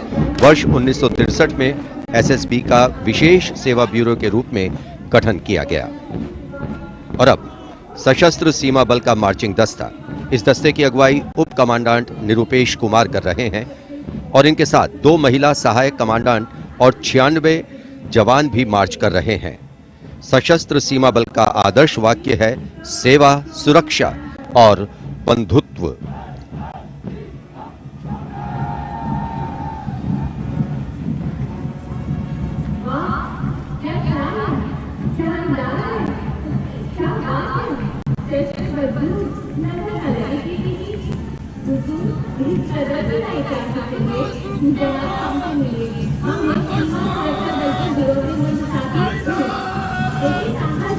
वर्ष 1963 में एसएसबी का विशेष सेवा ब्यूरो के रूप में गठन किया गया और अब सशस्त्र सीमा बल का मार्चिंग दस्ता इस दस्ते की अगुवाई उप कमांडेंट निरुपेश कुमार कर रहे हैं और इनके साथ 2 महिला सहायक कमांडेंट और 96 जवान भी मार्च कर रहे हैं। सशस्त्र सीमा बल का आदर्श वाक्य है सेवा, सुरक्षा और बंधुत्व।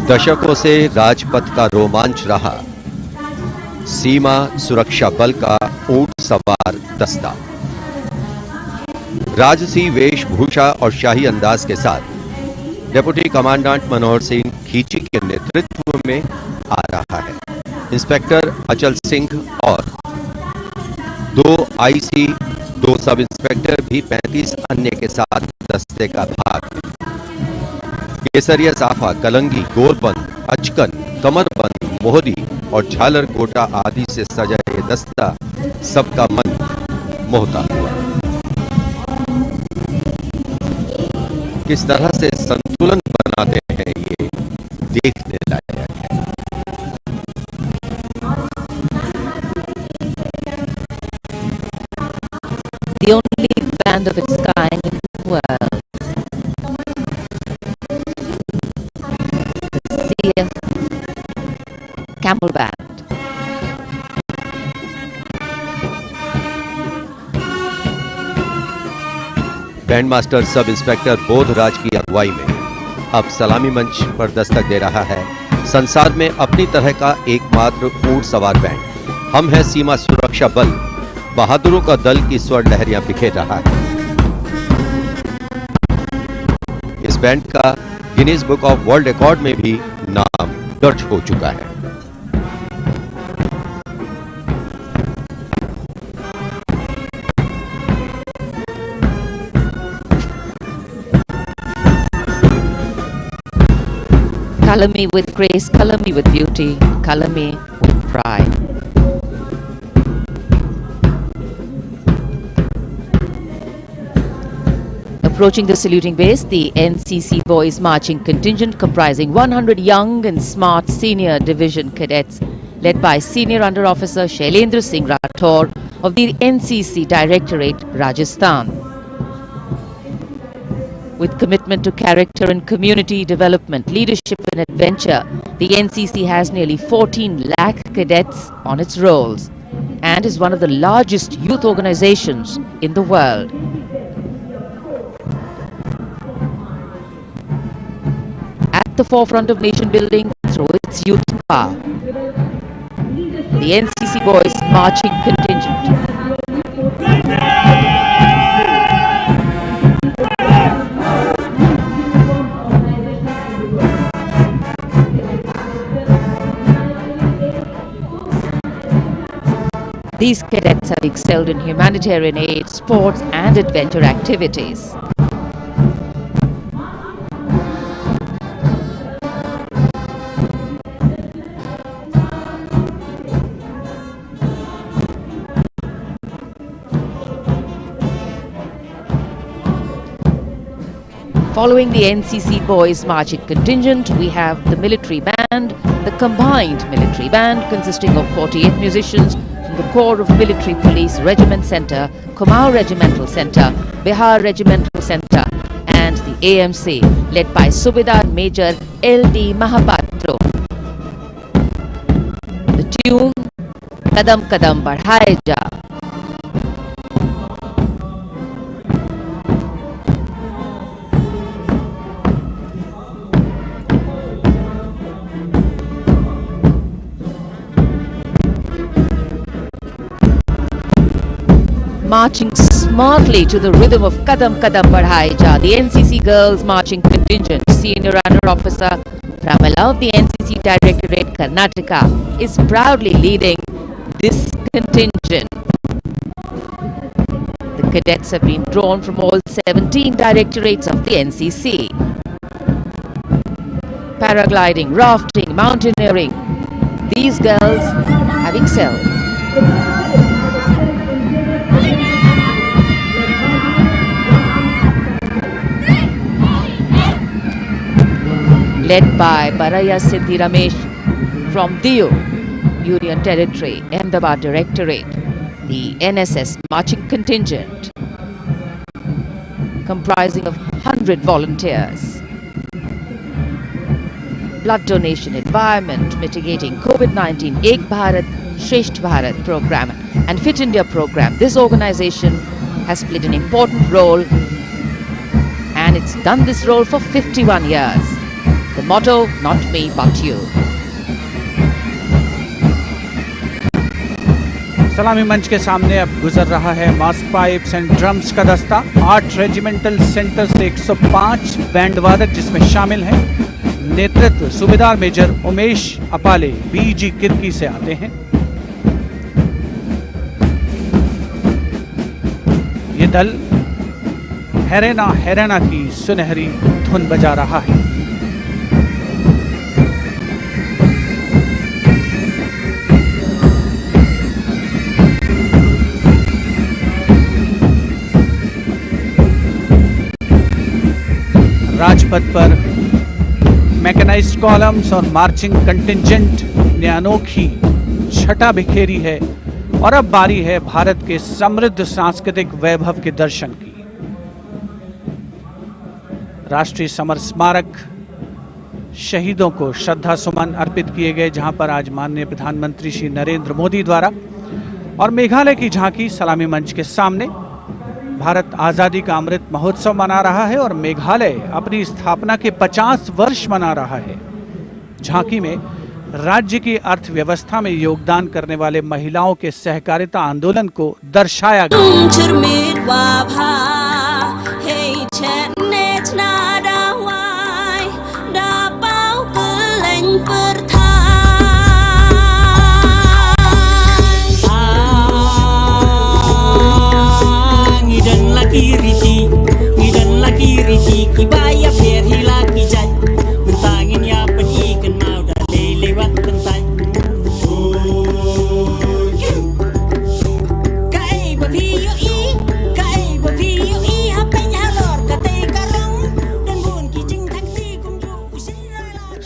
दशकों से राजपथ का रोमांच रहा सीमा सुरक्षा बल का ऊंट सवार दस्ता राजसी वेशभूषा और शाही अंदाज के साथ डिप्टी कमांडेंट मनोहर सिंह खींची के नेतृत्व में आ रहा है। इंस्पेक्टर अचल सिंह और 2 आईसी, 2 सब इंस्पेक्टर भी 35 अन्य के साथ दस्ते का भाग। केसरिया साफा, कलंगी, गोरबंद, अचकन, कमरबंद, मोहरी और झालर कोटा आदि से सजा ये दस्ता सबका मन मोहता हुआ। किस तरह से संतुलन बनाते हैं ये देखने लायक है। The only band of its kind in the world. The Camel Band. Band master sub inspector Bodhraj की अगुवाई में अब सलामी मंच पर दस्तक दे रहा है संसार में अपनी तरह का एकमात्र ऊंट सवार बैंड। हम हैं सीमा सुरक्षा बल, बहादुरों का दल की स्वर लहरियां बिखेर रहा है। इस बैंड का Guinness book of world record में भी नाम दर्ज हो चुका है। Color me with grace, color me with beauty, color me with pride. Approaching the saluting base, the NCC Boys Marching Contingent comprising 100 young and smart senior division cadets led by Senior Under Officer Shailendra Singh Rathore of the NCC Directorate, Rajasthan. With commitment to character and community development, leadership and adventure, the NCC has nearly 14 lakh cadets on its rolls and is one of the largest youth organizations in the world. At the forefront of nation building through its youth power, the NCC Boys Marching Contingent. These cadets have excelled in humanitarian aid, sports and adventure activities. Following the NCC boys marching contingent, we have the military band, the combined military band consisting of 48 musicians from the Corps of Military Police Regiment Centre, Kumaon Regimental Centre, Bihar Regimental Centre and the AMC led by Subedar Major L.D. Mahapatro. The tune, Kadam Kadam Badhaye Ja. Marching smartly to the rhythm of Kadam Kadam Badhaye Ja, the NCC Girls Marching Contingent, Senior Runner Officer Pramila of the NCC Directorate Karnataka is proudly leading this contingent. The cadets have been drawn from all 17 directorates of the NCC. Paragliding, rafting, mountaineering, these girls have excelled. Led by Baraya Siddhi Ramesh from Diu, Union Territory, Ahmedabad Directorate, the NSS Marching Contingent, comprising of 100 volunteers. Blood donation, environment, mitigating COVID-19, Ek Bharat, Shresht Bharat program and Fit India program. This organization has played an important role and it's done this role for 51 years. The motto, not me but you. सलामी मंच के सामने अब गुजर रहा है मास pipes and drums का दस्ता। 8 रेजिमेंटल सेंटर से 105 बैंड वादक जिसमें शामिल हैं। नेतृत्व सूबेदार मेजर उमेश अपाले बीजी किरकी से आते हैं। ये दल हैरेना हैरेना की सुनहरी धुन बजा रहा है। राजपथ पर मैकेनाइज्ड कॉलम्स और मार्चिंग कंटिंजेंट ने अनोखी छटा बिखेरी है और अब बारी है भारत के समृद्ध सांस्कृतिक वैभव के दर्शन की। राष्ट्रीय समर स्मारक शहीदों को श्रद्धा सुमन अर्पित किए गए, जहां पर आज माननीय प्रधानमंत्री श्री नरेंद्र मोदी द्वारा और मेघालय की झांकी सलामी मंच के सामने। भारत आज़ादी का अमृत महोत्सव मना रहा है और मेघालय अपनी स्थापना के 50 वर्ष मना रहा है। झांकी में राज्य की अर्थव्यवस्था में योगदान करने वाले महिलाओं के सहकारिता आंदोलन को दर्शाया गया।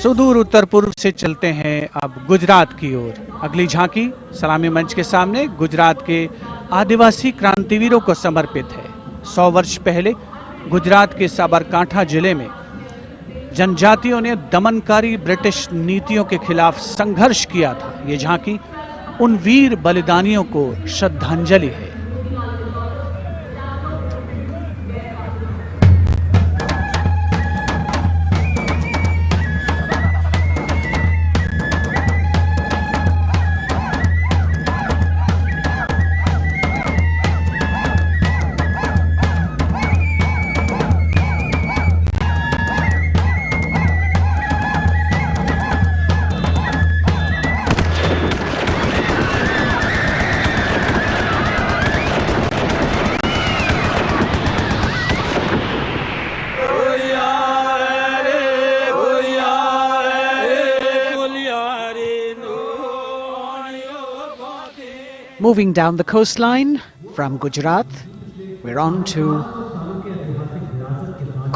सुदूर उत्तर पूर्व से चलते हैं अब गुजरात की ओर। अगली झांकी सलामी मंच के सामने गुजरात के आदिवासी क्रांतिवीरों को समर्पित है। 100 वर्ष पहले गुजरात के साबरकांठा जिले में जनजातियों ने दमनकारी ब्रिटिश नीतियों के खिलाफ संघर्ष किया था। ये झांकी उन वीर बलिदानियों को श्रद्धांजलि है। Moving down the coastline from Gujarat, we're on to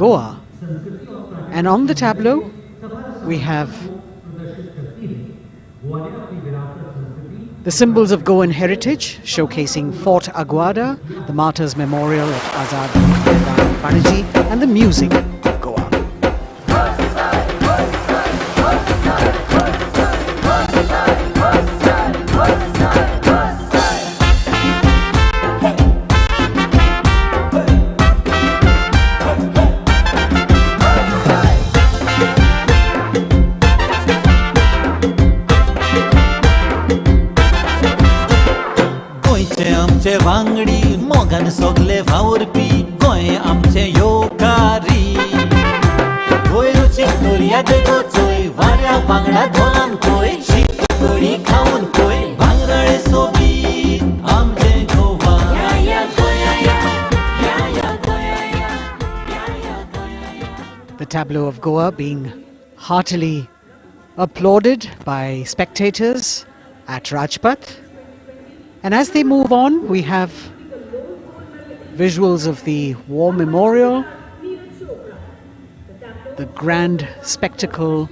Goa, And on the tableau, we have the symbols of Goan heritage, showcasing Fort Aguada, the Martyrs Memorial at Azad Panaji, and the music of Goa. आमचे वांगडी मोगान सोगले वावरपी गोंय आमचे योकारी गोंय रुचीक दर्याद गोचोय वाऱ्या वांगडा धोलान कोय शीत कडी खावन कोय भांगराळे सोबीत आमचे Goa The tableau of Goa being heartily applauded by spectators at Rajpath. And as they move on, we have visuals of the War Memorial, the grand spectacle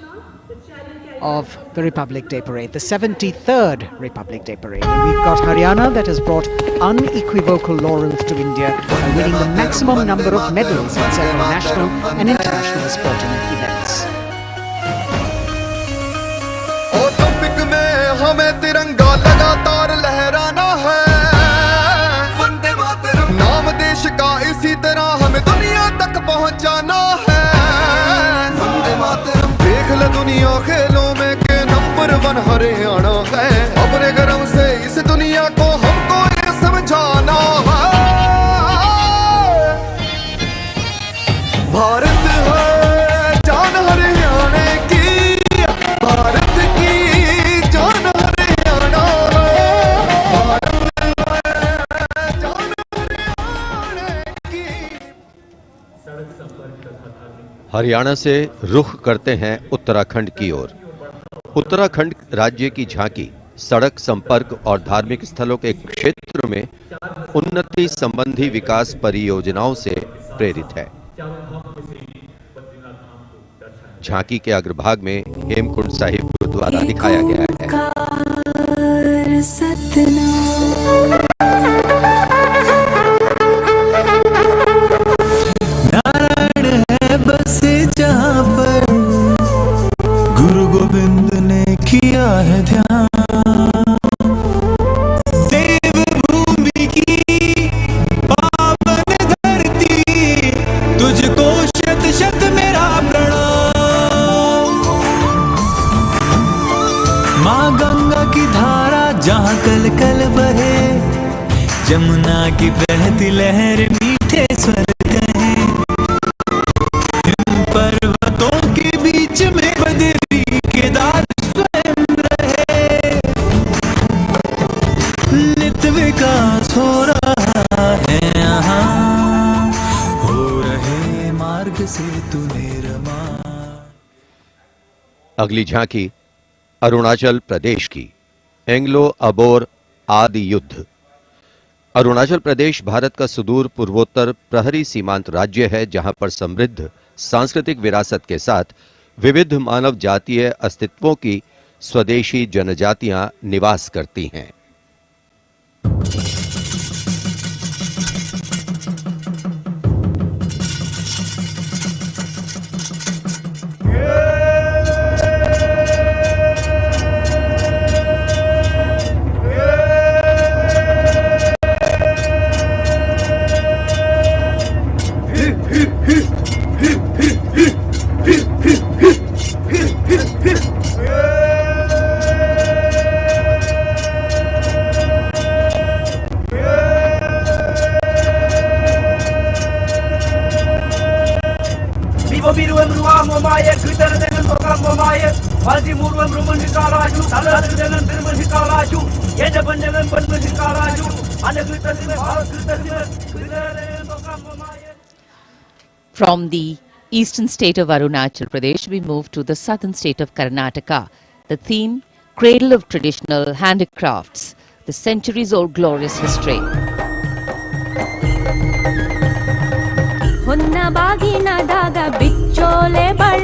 of the Republic Day Parade, the 73rd Republic Day Parade. And we've got Haryana that has brought unequivocal laurels to India by winning the maximum number of medals in several national and international sporting events. Olympic में हमें तिरंगा लगातार लहराना है वंदे मातरम नाम देश का इसी तरह हमें दुनिया तक पहुंचाना है वंदे मातरम देख ले दुनिया खेलों में के नंबर 1 हरियाणा है अपने गर्व से इस दुनिया को हमको ये समझाना है भारत है जान हरियाणा की भारत की जान हरियाणा भारत है जान हरियाणा की हरियाणा से रुख करते हैं उत्तराखंड की ओर। उत्तराखंड राज्य की झांकी सड़क संपर्क और धार्मिक स्थलों के क्षेत्र में उन्नति संबंधी विकास परियोजनाओं से प्रेरित है। झांकी के अग्रभाग में हेमकुंड साहिब गुरुद्वारा दिखाया गया है। नारायण है बस जहाँ पर गुरु गोविंद ने किया है ध्यान देवभूमि की पावन धरती तुझको शत शत मेरा प्रणाम माँ गंगा की धारा जहाँ कल कल बहे जमुना की बहती लहर मीठे स्वर कहे इन पर्वतों के बीच में बद्री केदार स्वयं रहे नित विकास हो रहा है यहाँ हो रहे मार्ग से तू निर्मा। अगली झांकी अरुणाचल प्रदेश की एंग्लो अबोर आदि युद्ध। अरुणाचल प्रदेश भारत का सुदूर पूर्वोत्तर प्रहरी सीमांत राज्य है, जहां पर समृद्ध सांस्कृतिक विरासत के साथ विविध मानव जातीय अस्तित्वों की स्वदेशी जनजातियां निवास करती हैं। From the eastern state of Arunachal Pradesh, we move to the southern state of Karnataka. The theme, Cradle of Traditional Handicrafts, the centuries-old glorious history. ಹೊನ್ನ ಬಾಗಿನ ದಾಗ ಬಿಚ್ಚೋಲೆ ಬಳ್ಳ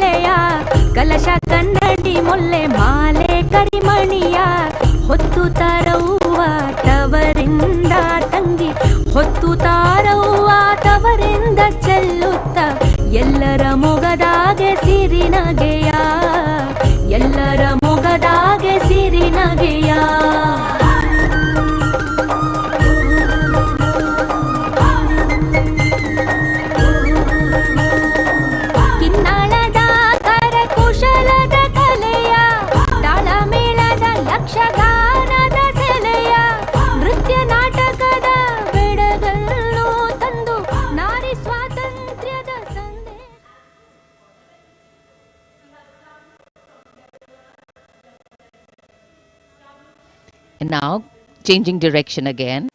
And now, changing direction again,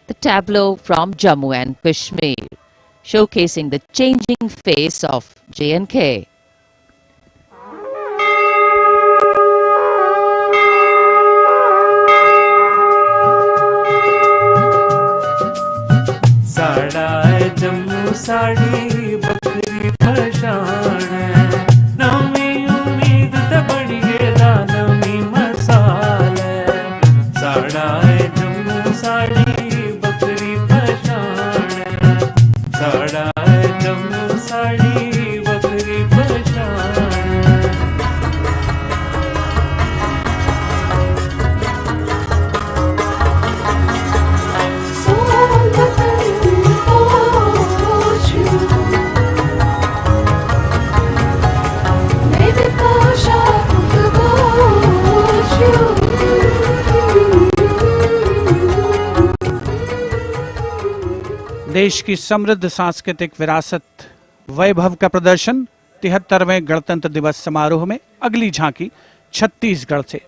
the tableau from Jammu and Kashmir, showcasing the changing face of J&K. साड़ा है जम्मू साड़ी बकरी पशान है नवी उम्मीद ते बड़ी गेदा नवी मसाल है साड़ा है जम्मू साड़ी बकरी पशान है साड़ा है जम्मू साड़ी बकरी पशान है देश की समृद्ध सांस्कृतिक विरासत वैभव का प्रदर्शन 73वें गणतंत्र दिवस समारोह में अगली झांकी छत्तीसगढ़ से,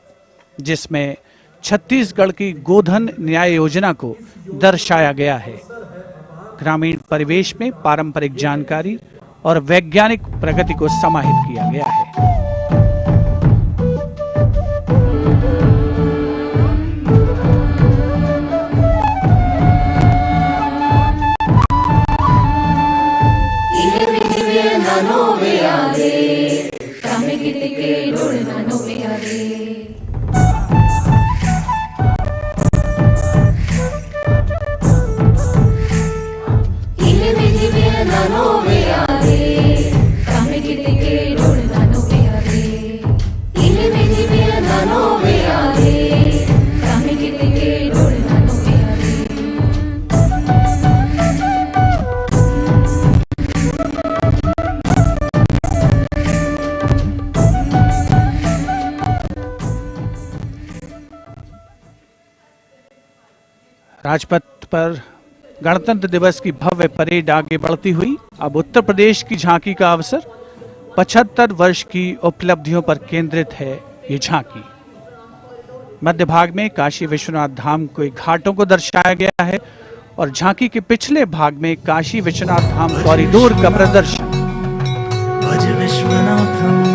जिसमें छत्तीसगढ़ की गोधन न्याय योजना को दर्शाया गया है। ग्रामीण परिवेश में पारंपरिक जानकारी और वैज्ञानिक प्रगति को समाहित किया गया है। राजपथ पर गणतंत्र दिवस की भव्य परेड आगे बढ़ती हुई अब उत्तर प्रदेश की झांकी का अवसर। 75 वर्ष की उपलब्धियों पर केंद्रित है ये झांकी। मध्य भाग में काशी विश्वनाथ धाम के घाटों को दर्शाया गया है और झांकी के पिछले भाग में काशी विश्वनाथ धाम कॉरिडोर का प्रदर्शन। भज विश्वनाथम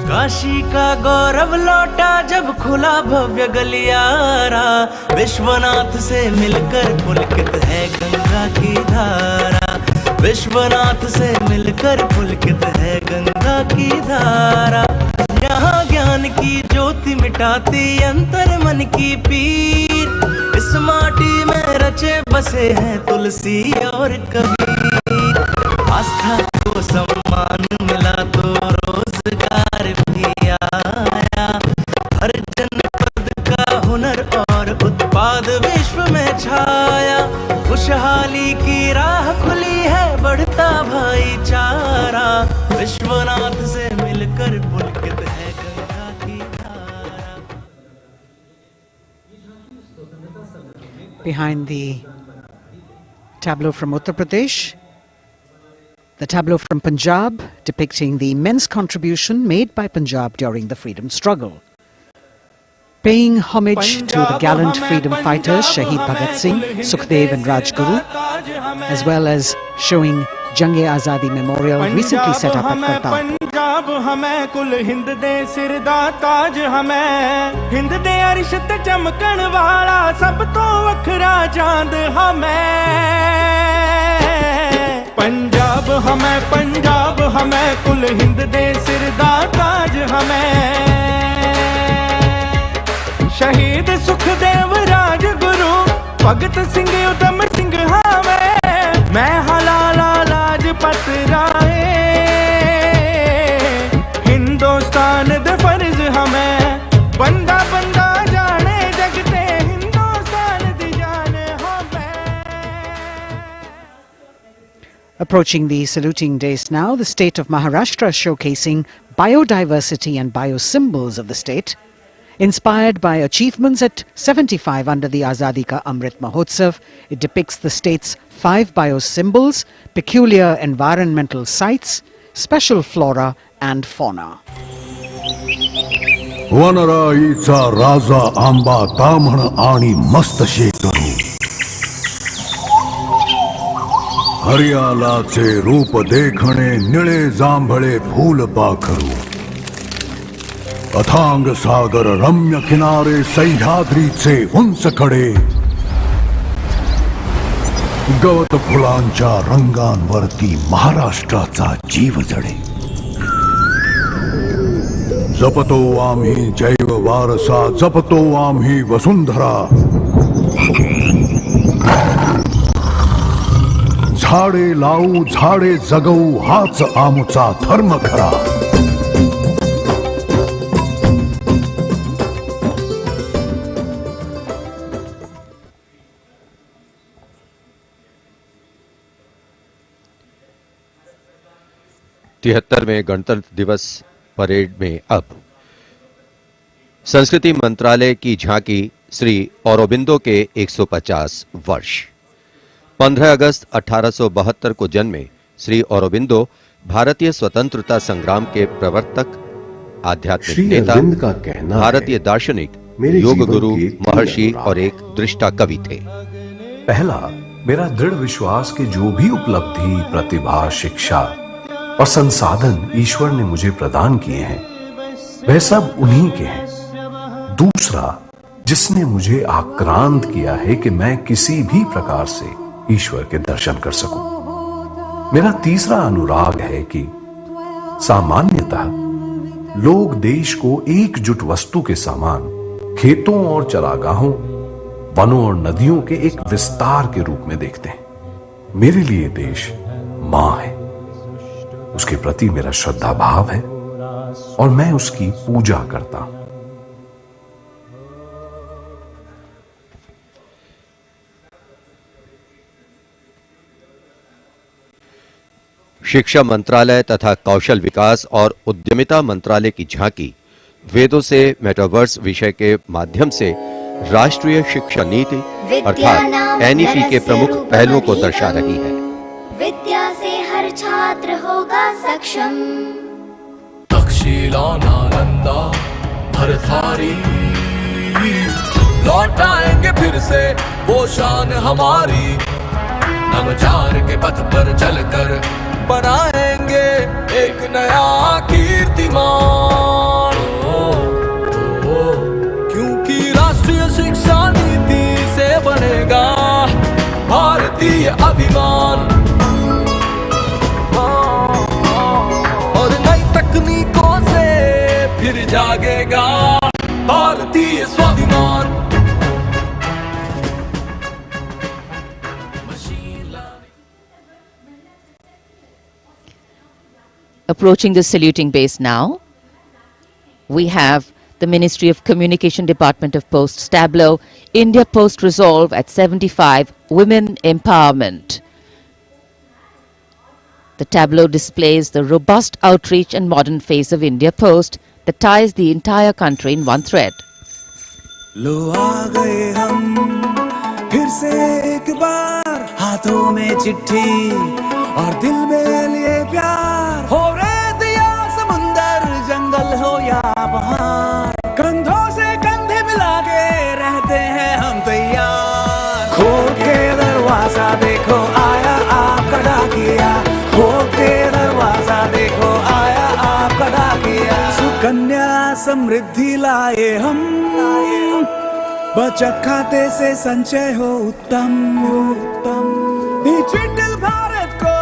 काशी का गौरव लौटा जब खुला भव्य गलियारा विश्वनाथ से मिलकर पुलकित है गंगा की धारा विश्वनाथ से मिलकर पुलकित है गंगा की धारा यहाँ ज्ञान की ज्योति मिटाती अंतर मन की पीर इस माटी में रचे बसे हैं तुलसी और कबीर आस्था को सम्मान मिला तो रोजगार भी आया हर जनपद का हुनर और उत्पाद विश्व में छाया खुशहाली की राह खुली है बढ़ता भाईचारा विश्वनाथ से मिलकर पुलकित है गंगा की धारा। Behind the tableau from Uttar Pradesh, the tableau from Punjab depicting the immense contribution made by Punjab during the freedom struggle. Paying homage to the gallant freedom fighters Shahid Bhagat Singh, Sukhdev and Rajguru, as well as showing Jang-e-Azadi Memorial recently set up at Kartarpur. Punjab हमें कुल हिंद दे सिर दा ताज हमें हिंद दे अरिश ते चमकण वाला सब तो वखरा चांद हमें पंजाब हमें कुल हिंद दे सिर दा ताज हमें शहीद सुखदेव राजगुरु भगत सिंह उधम सिंह हमें मैं हलाला लाजपत राय हिंदुस्तान दे फर्ज हमें बंदा बंदा जाने जगते हिंदुस्तान दी जान हमें। Approaching the saluting days now, the state of Maharashtra showcasing biodiversity and biosymbols of the state. Inspired by achievements at 75 under the Azadi Ka Amrit Mahotsav, it depicts the state's 5 biosymbols, peculiar environmental sites, special flora and fauna. वनराईचा राजा आंबा ताम्हण आणि मस्तशे करू हरियालाचे रूप देखणे निळे जांभळे फूल पाखरू अथांग सागर रम्य किनारे सह्याद्रीचे उंच कडे गवत फुलांच्या रंगांवरती महाराष्ट्राचा जीव जडे जपतो आम्ही जैव वारसा जपतो आम्ही वसुंधरा झाडे लावू झाडे जगवू हाच आमचा धर्म खरा में गणतंत्र दिवस परेड में अब संस्कृति मंत्रालय की झांकी श्री औरोबिंदो के 150 वर्ष 15 अगस्त 1872 को जन्मे श्री औरोबिंदो भारतीय स्वतंत्रता संग्राम के प्रवर्तक, आध्यात्मिक नेता, भारतीय दार्शनिक, योग गुरु, महर्षि और एक दृष्टा कवि थे। पहला, मेरा दृढ़ विश्वास कि जो भी उपलब्धि, प्रतिभा, शिक्षा और संसाधन ईश्वर ने मुझे प्रदान किए हैं वह सब उन्हीं के हैं। दूसरा, जिसने मुझे आक्रांत किया है कि मैं किसी भी प्रकार से ईश्वर के दर्शन कर सकूं। मेरा तीसरा अनुराग है कि सामान्यतः लोग देश को एकजुट वस्तु के समान खेतों और चरागाहों, वनों और नदियों के एक विस्तार के रूप में देखते हैं। मेरे लिए देश मां है, उसके प्रति मेरा श्रद्धा भाव है और मैं उसकी पूजा करता हूं। शिक्षा मंत्रालय तथा कौशल विकास और उद्यमिता मंत्रालय की झांकी वेदों से मेटावर्स विषय के माध्यम से राष्ट्रीय शिक्षा नीति अर्थात एनईपी के प्रमुख पहलुओं को दर्शा रही है। विद्या से हर छात्र होगा सक्षम। तक्षशिला नालंदा भरथारी लौट आएंगे फिर से वो शान हमारी। नवचार के पथ पर चलकर बनाएंगे एक नया कीर्तिमान। क्योंकि राष्ट्रीय शिक्षा नीति से बनेगा भारतीय अभिमान। तकनीकों से फिर जागेगा भारतीय स्वाभिमान। Approaching the saluting base now, we have the Ministry of Communication Department of Posts tableau, India Post Resolve at 75, Women Empowerment. The tableau displays the robust outreach and modern face of India Post that ties the entire country in one thread. लो आ गए हम फिर से एक बार, हाथों में चिट्ठी और दिल में लिए प्यार। हो रेत या समुंदर, जंगल हो या पहाड़, कंधों से कंधे मिला के रहते हैं हम तैयार। खोल के दरवाजा देखो आया आपका डाकिया, खोल के दरवाजा देखो आया आपका डाकिया। सुकन्या समृद्धि लाए हम, बचत खाते से संचय हो उत्तम उत्तम। डिजिटल भारत को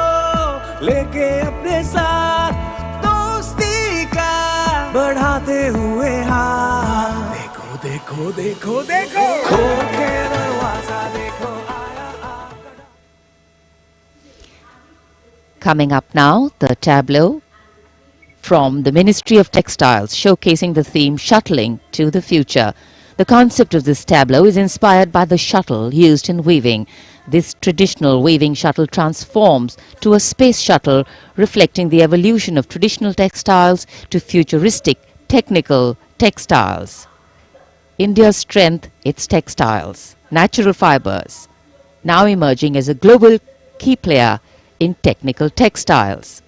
लेके अपने साथ दोस्ती का बढ़ाते हुए हाथ। देखो देखो देखो देखो, खोल के दरवाजा देखो आया आपका। Coming up now, the tableau from the Ministry of Textiles showcasing the theme Shuttling to the Future. The concept of this tableau is inspired by the shuttle used in weaving. This traditional weaving shuttle transforms to a space shuttle, reflecting the evolution of traditional textiles to futuristic technical textiles. India's strength, its textiles, natural fibers, now emerging as a global key player in technical textiles.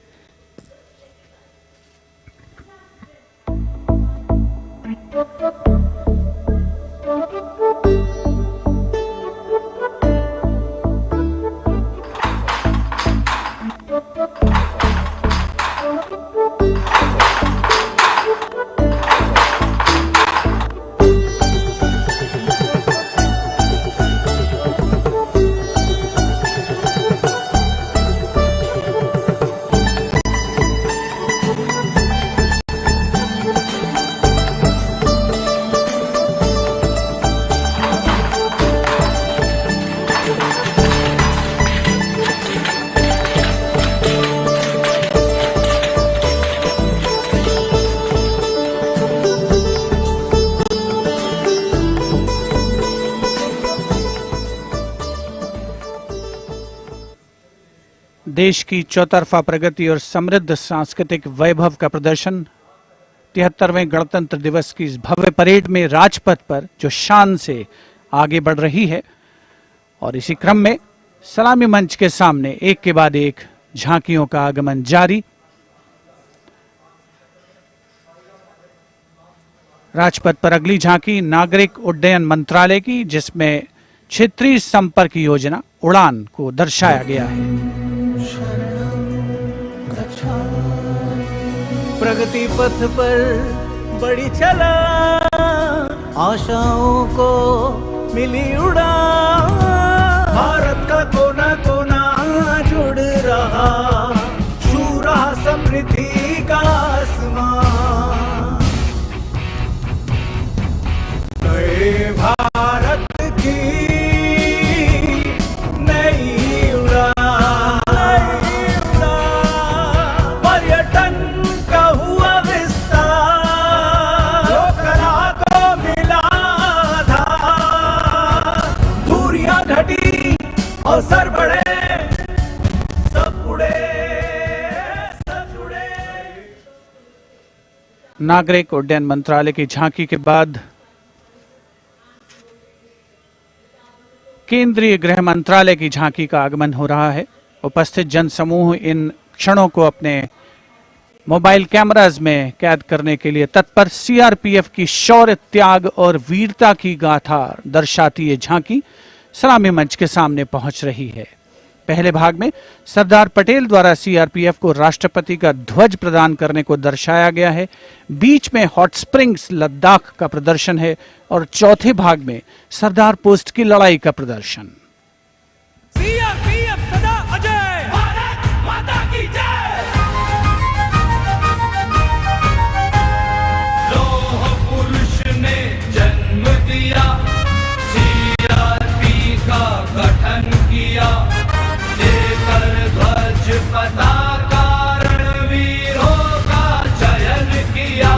देश की चौतरफा प्रगति और समृद्ध सांस्कृतिक वैभव का प्रदर्शन 73वें गणतंत्र दिवस की इस भव्य परेड में राजपथ पर जो शान से आगे बढ़ रही है, और इसी क्रम में सलामी मंच के सामने एक के बाद एक झांकियों का आगमन जारी। राजपथ पर अगली झांकी नागरिक उड्डयन मंत्रालय की, जिसमें क्षेत्रीय संपर्क योजना उड़ान को दर्शाया गया है। प्रगति पथ पर बड़ी चला, आशाओं को मिली उड़ान, भारत का कोना कोना जुड़ रहा, छू रहा समृद्धि का आसमान, नए भारत की नई उड़ान, पर्यटन का हुआ विस्तार, लोकला को मिला आधार, दूरियां घटी अवसर बढ़े, सब उड़े सब जुड़े। नागरिक उड्डयन मंत्रालय की झांकी के बाद केंद्रीय गृह मंत्रालय की झांकी का आगमन हो रहा है। उपस्थित जनसमूह इन क्षणों को अपने मोबाइल कैमराज में कैद करने के लिए तत्पर। सीआरपीएफ की शौर्य, त्याग और वीरता की गाथा दर्शाती ये झांकी सलामी मंच के सामने पहुंच रही है। पहले भाग में सरदार पटेल द्वारा सीआरपीएफ को राष्ट्रपति का ध्वज प्रदान करने को दर्शाया गया है। बीच में हॉट स्प्रिंग्स लद्दाख का प्रदर्शन है और चौथे भाग में सरदार पोस्ट की लड़ाई का प्रदर्शन। सीआरपीएफ सदा अजय, भारत माता की जय। लौह पुरुष ने जन्म दिया, सीआरपी का गठन किया, लेकर ध्वज पताका रणवीरों का चयन किया।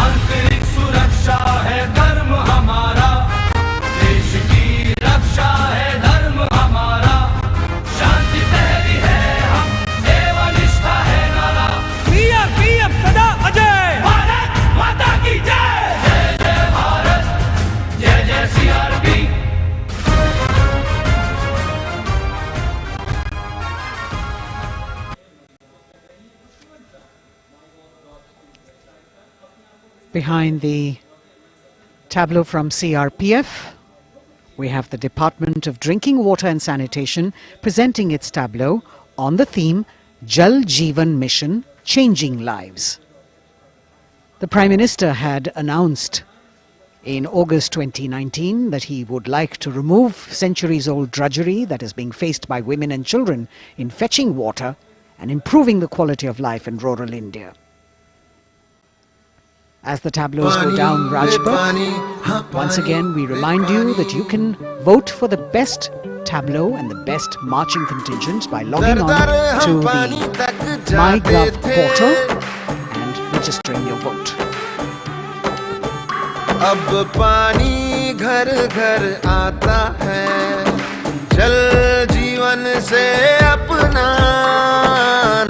आंतरिक सुरक्षा है धर्म हमारा, देश की रक्षा है धर्म हमारा, शांति प्रहरी है हम, सेवा निष्ठा है नारा। सीआरपीएफ सदा अजय, भारत माता की जय। जय जय भारत, जय जय CRP. Behind the tableau from CRPF, we have the Department of Drinking Water and Sanitation presenting its tableau on the theme Jal Jeevan Mission, Changing Lives. The Prime Minister had announced in August 2019 that he would like to remove centuries-old drudgery that is being faced by women and children in fetching water and improving the quality of life in rural India. As the tableaus go down Rajpath, once again we remind you that you can vote for the best tableau and the best marching contingent by logging on to the MyGov portal and registering your vote. अब पानी घर घर आता है, जल जीवन से अपना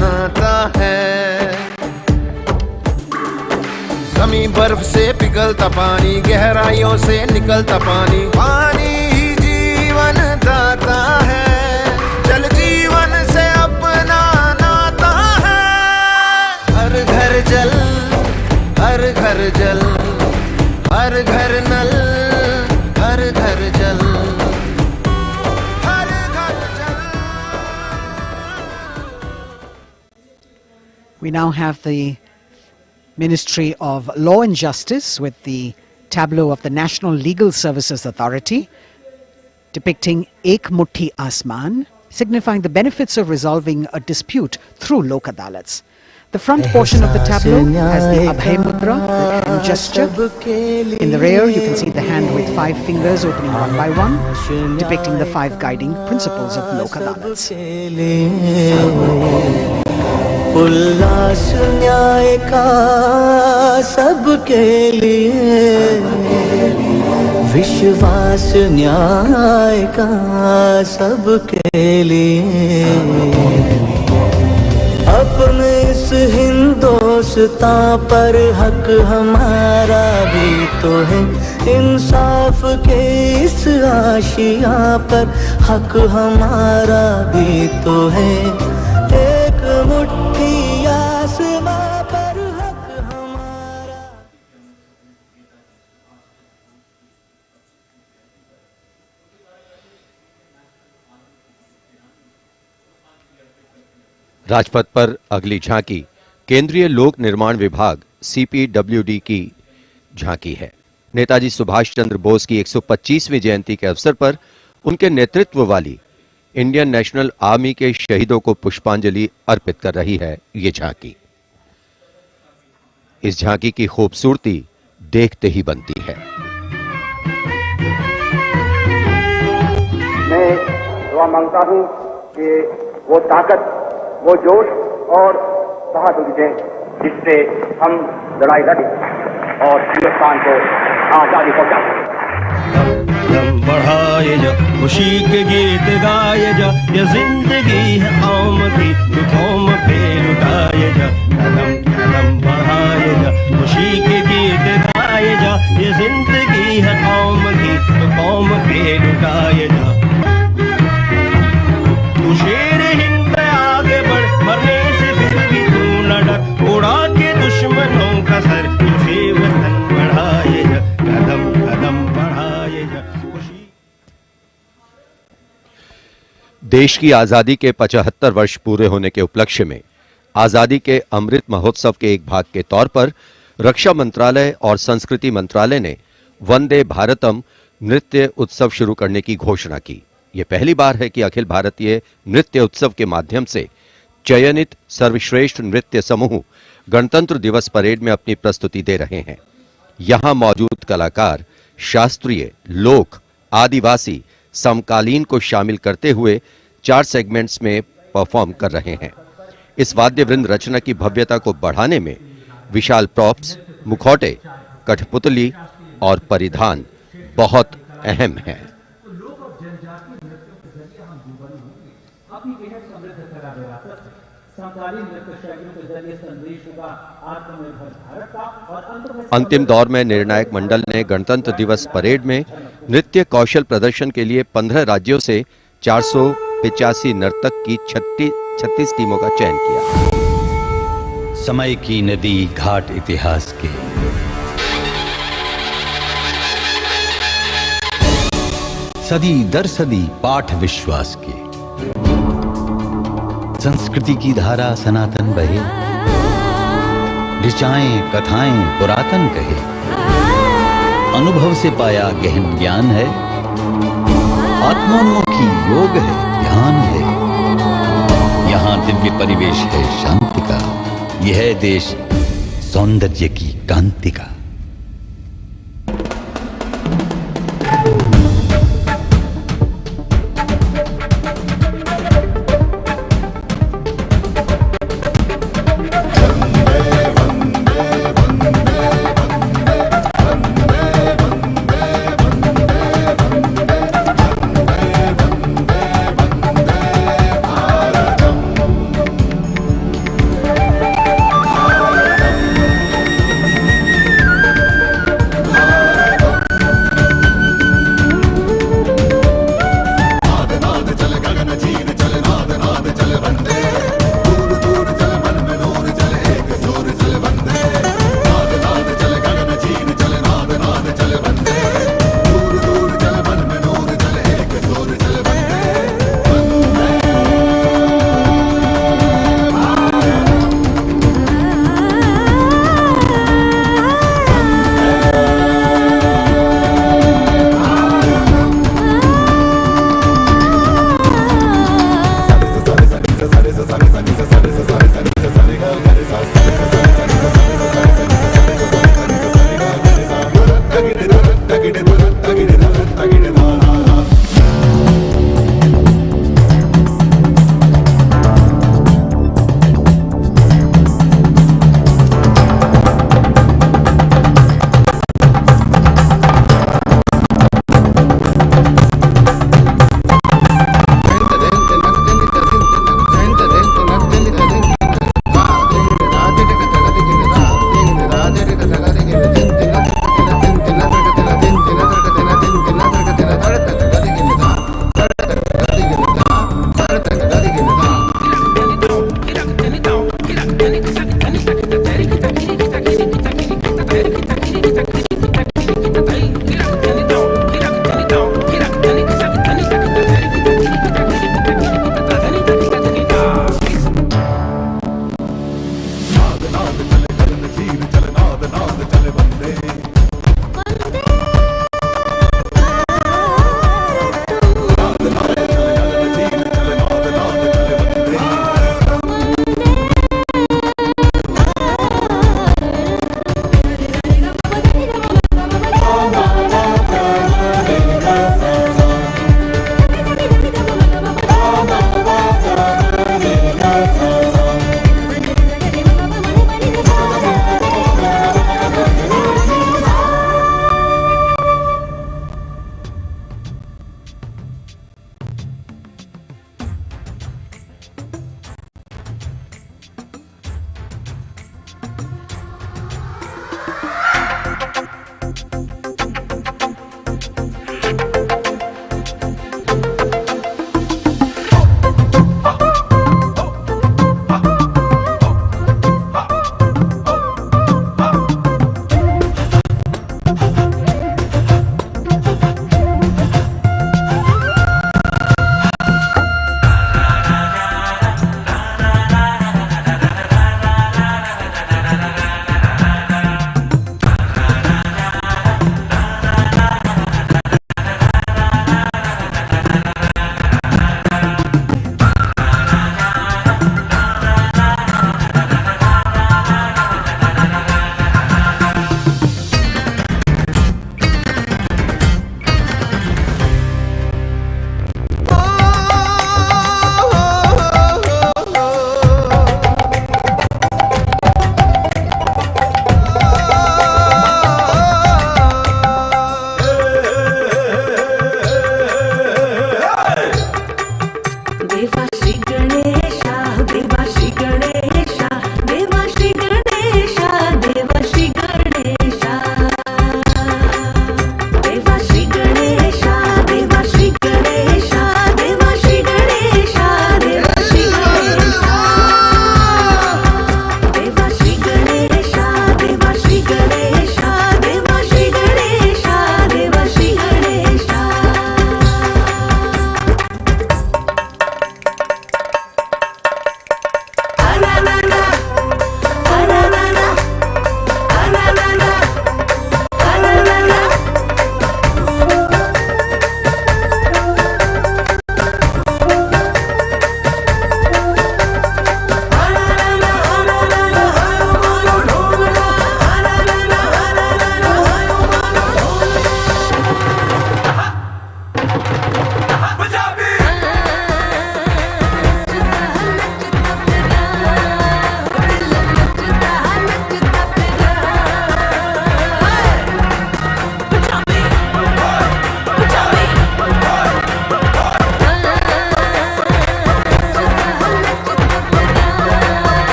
नाता है। जमीन बर्फ से पिघलता पानी, गहराइयों से निकलता पानी, पानी ही जीवन दाता है, जल जीवन से अपना नाता है। हर घर जल, हर घर जल, हर घर नल, हर घर जल, हर घर जल। We now have the Ministry of Law and Justice with the tableau of the National Legal Services Authority depicting Ek Muthi Asman, signifying the benefits of resolving a dispute through Lok Adalats. The front portion of the tableau has the Abhay Mudra, the hand gesture. In the rear you can see the hand with 5 fingers opening one by one, depicting the 5 guiding principles of Lok Adalats. उल्लास न्याय का सबके लिए, विश्वास न्याय का सबके लिए, अपने इस हिंदुस्तान पर हक हमारा भी तो है, इंसाफ के इस आशिया पर हक हमारा भी तो है, एक मुट्ठी आसमां पर हक हमारा। राजपथ पर अगली झांकी केंद्रीय लोक निर्माण विभाग CPWD की झांकी है। नेताजी सुभाष चंद्र बोस की 125वीं जयंती के अवसर पर उनके नेतृत्व वाली इंडियन नेशनल आर्मी के शहीदों को पुष्पांजलि अर्पित कर रही है ये झांकी। इस झांकी की खूबसूरती देखते ही बनती है। मैं दुआ मांगता हूं कि वो ताकत, वो जोश और बहादुरी दें जिससे हम लड़ाई लड़ें और हिंदुस्तान को आजादी पहुंचा सकें। बढ़ाए जा खुशी के गीत गाए जा, ये जिंदगी है कौम की तो कौम पे लुटाए जा, कदम कदम बढ़ाए जा खुशी के गीत गाए जा, ये जिंदगी है कौम की तो कौम पे लुटाए जा। तू शेर हिंद आगे बढ़, मरने से फिर भी तू न डर, उड़ा के दुश्मनों का सर, तुझे वतन बढ़ाए जा, कदम कदम बढ़ाए जा। देश की आजादी के 75 वर्ष पूरे होने के उपलक्ष्य में आजादी के अमृत महोत्सव के एक भाग के तौर पर रक्षा मंत्रालय और संस्कृति मंत्रालय ने वंदे भारतम नृत्य उत्सव शुरू करने की घोषणा की। यह पहली बार है कि अखिल भारतीय नृत्य उत्सव के माध्यम से चयनित सर्वश्रेष्ठ नृत्य समूह गणतंत्र दिवस परेड में अपनी प्रस्तुति दे रहे हैं। यहां मौजूद कलाकार शास्त्रीय, लोक, आदिवासी, समकालीन को शामिल करते हुए 4 सेगमेंट्स में परफॉर्म कर रहे हैं। इस वाद्य वृंद रचना की भव्यता को बढ़ाने में विशाल प्रॉप्स, मुखौटे, कठपुतली और परिधान बहुत अहम हैं। अंतिम दौर में निर्णायक मंडल ने गणतंत्र दिवस परेड में नृत्य कौशल प्रदर्शन के लिए 15 राज्यों से 485 नर्तक की 36 टीमों का चयन किया। समय की नदी घाट इतिहास के, सदी दर सदी पाठ विश्वास के, संस्कृति की धारा सनातन बहे, ऋचाएं कथाएं पुरातन कहे, अनुभव से पाया गहन ज्ञान है, आत्मोन्मुखी योग है, ध्यान है, यहाँ दिव्य परिवेश है शांति का, यह है देश सौंदर्य की कांति का।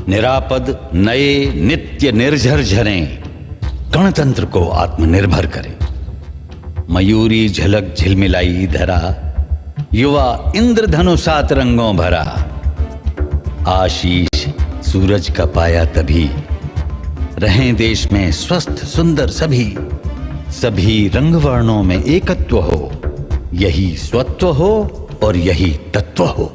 निरापद नए नित्य निर्झर झरें गणतंत्र को आत्मनिर्भर करें। मयूरी झलक झिलमिलाई धरा, युवा इंद्रधनुषात रंगों भरा। आशीष सूरज का पाया तभी, रहें देश में स्वस्थ सुंदर सभी। सभी रंग वर्णों में एकत्व हो, यही स्वत्व हो और यही तत्व हो।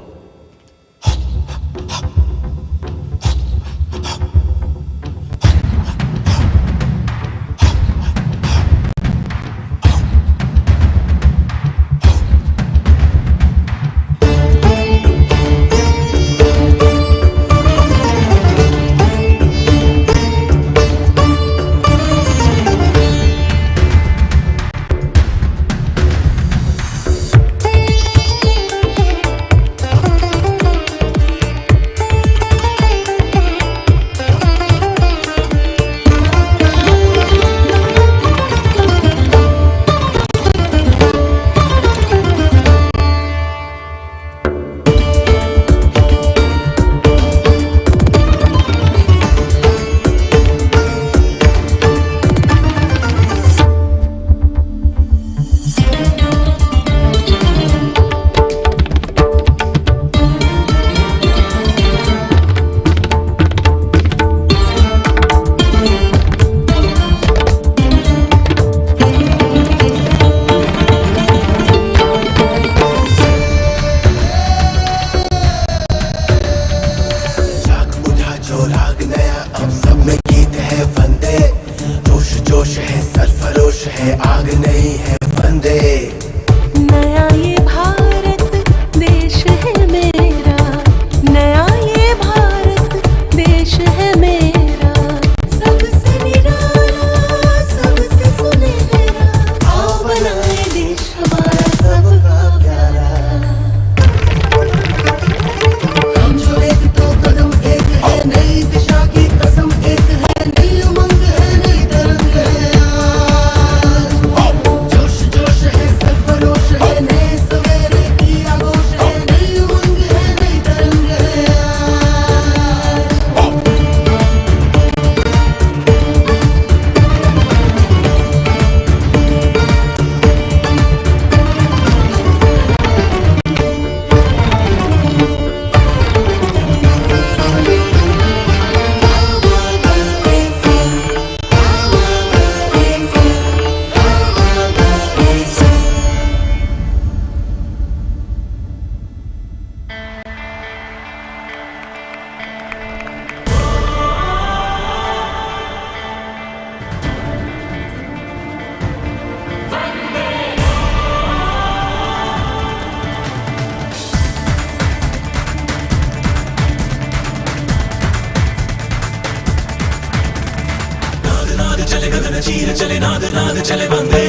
चीर चले नाद नाद चले बंदे,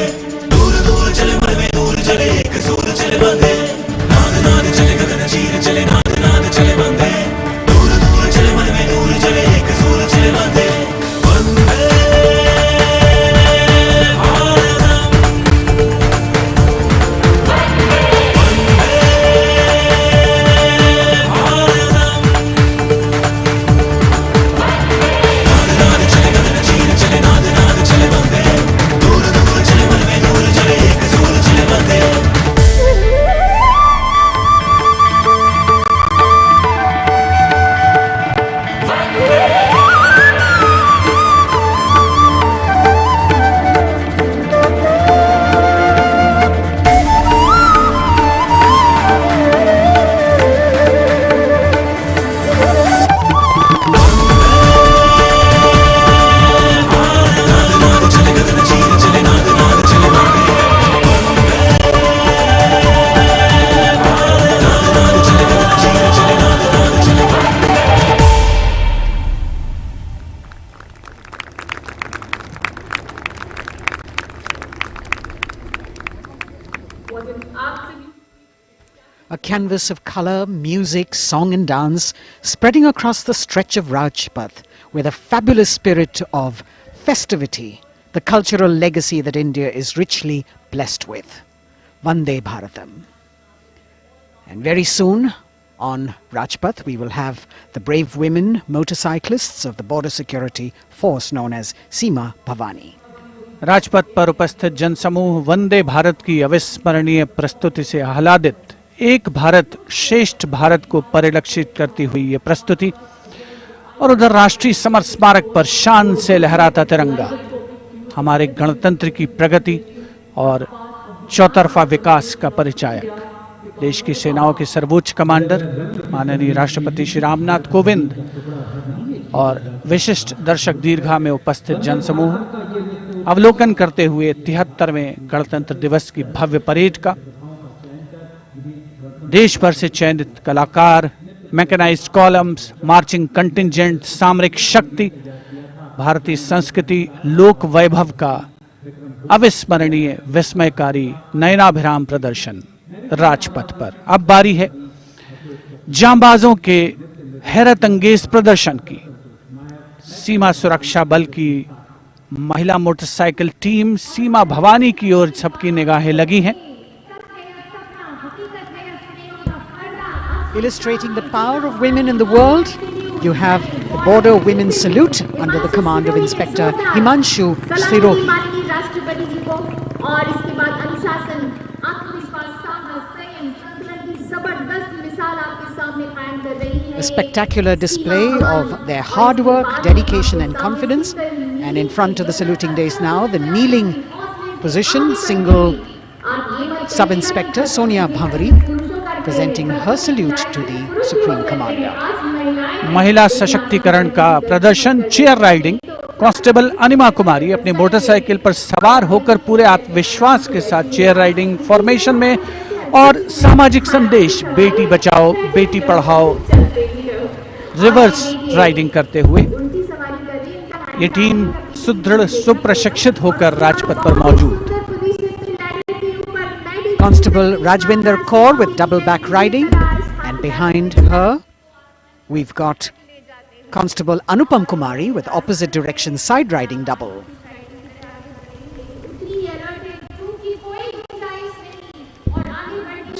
दूर दूर चले मन में दूर चले एक सूर चले बंदे। नाद नाद चले गगन चीर चले नाद नाद चले बंदे, दूर दूर चले मन में दूर चले एक सूर चले बंदे। वंदे A canvas of colour, music, song and dance spreading across the stretch of Rajpath with a fabulous spirit of festivity, the cultural legacy that India is richly blessed with. Vande Bharatam. And very soon, On Rajpath, we will have the brave women motorcyclists of the border security force known as TeenmarMallanna. Rajpath पर उपस्थित जनसमूह वंदे भारत की अविस्मरणीय प्रस्तुति से आह्लादित, एक भारत श्रेष्ठ भारत को परिलक्षित करती हुई ये प्रस्तुति, और उधर राष्ट्रीय समर स्मारक पर शान से लहराता तिरंगा हमारे गणतंत्र की प्रगति और चौतरफा विकास का परिचायक। देश की सेनाओं के सर्वोच्च कमांडर माननीय राष्ट्रपति श्री रामनाथ कोविंद और विशिष्ट दर्शक दीर्घा में उपस्थित जनसमूह अवलोकन करते हुए 73वें गणतंत्र दिवस की भव्य परेड का। देश भर से चयनित कलाकार, मैकेनाइज्ड कॉलम्स, मार्चिंग कंटिंजेंट, सामरिक शक्ति, भारतीय संस्कृति, लोक वैभव का अविस्मरणीय विस्मयकारी नयनाभिराम प्रदर्शन राजपथ पर। अब बारी है जांबाजों के हैरत अंगेज प्रदर्शन की। सीमा सुरक्षा बल की महिला मोटरसाइकिल टीम सीमा भवानी की ओर सबकी निगाहें लगी हैं। Illustrating the power of women in the world, you have the Border Women's Salute under the command of Inspector Himanshu Sirohi. राष्ट्रपति जी को, और इसके बाद अनुशासन, आत्मविश्वास, साहस, संयम, संतुलन की जबरदस्त मिसाल आपके सामने कायम कर रही है। A spectacular display of their hard work, dedication and confidence. And in front of the saluting days now, the kneeling position, single Sub-Inspector Sonia Bhavari presenting her salute to the Supreme Commander. महिला सशक्तिकरण का प्रदर्शन, chair riding. Constable अनिमा कुमारी अपनी motorcycle पर सवार होकर पूरे आत्मविश्वास के साथ चेयर राइडिंग फॉर्मेशन में और सामाजिक संदेश बेटी बचाओ बेटी पढ़ाओ रिवर्स राइडिंग करते हुए ये टीम सुदृढ़ सुप्रशिक्षित होकर राजपथ पर मौजूद। Constable Rajvinder Kaur with double back riding, and behind her we've got Constable Anupam Kumari with opposite direction side riding double.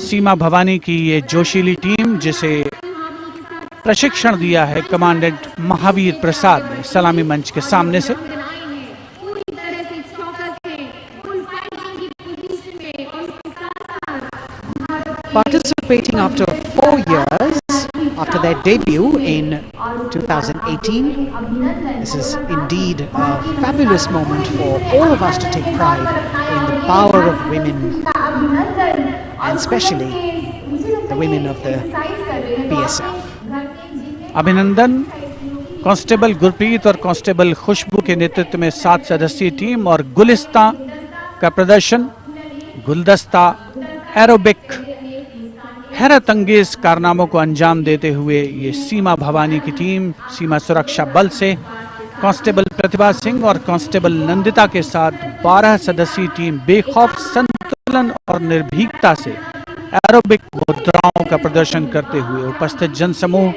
सीमा भवानी की ये जोशीली टीम, जिसे प्रशिक्षण दिया है कमांडेंट महावीर प्रसाद ने, सलामी मंच के सामने से। Participating after 4 years after their debut in 2018, this is indeed a fabulous moment for all of us to take pride in the power of women, and especially the women of the BSF. अभिनंदन। Constable Gurpreet और constable खुशबू के नेतृत्व में 7 सदस्यीय team और गुलिस्ता का प्रदर्शन, गुलदस्ता, एरोबिक, हैरत अंगेज कारनामों को अंजाम देते हुए ये सीमा भवानी की टीम सीमा सुरक्षा बल से कांस्टेबल प्रतिभा सिंह और कांस्टेबल नंदिता के साथ 12 सदस्यीय टीम बेखौफ संतुलन और निर्भीकता से एरोबिक मुद्राओं का प्रदर्शन करते हुए उपस्थित जनसमूह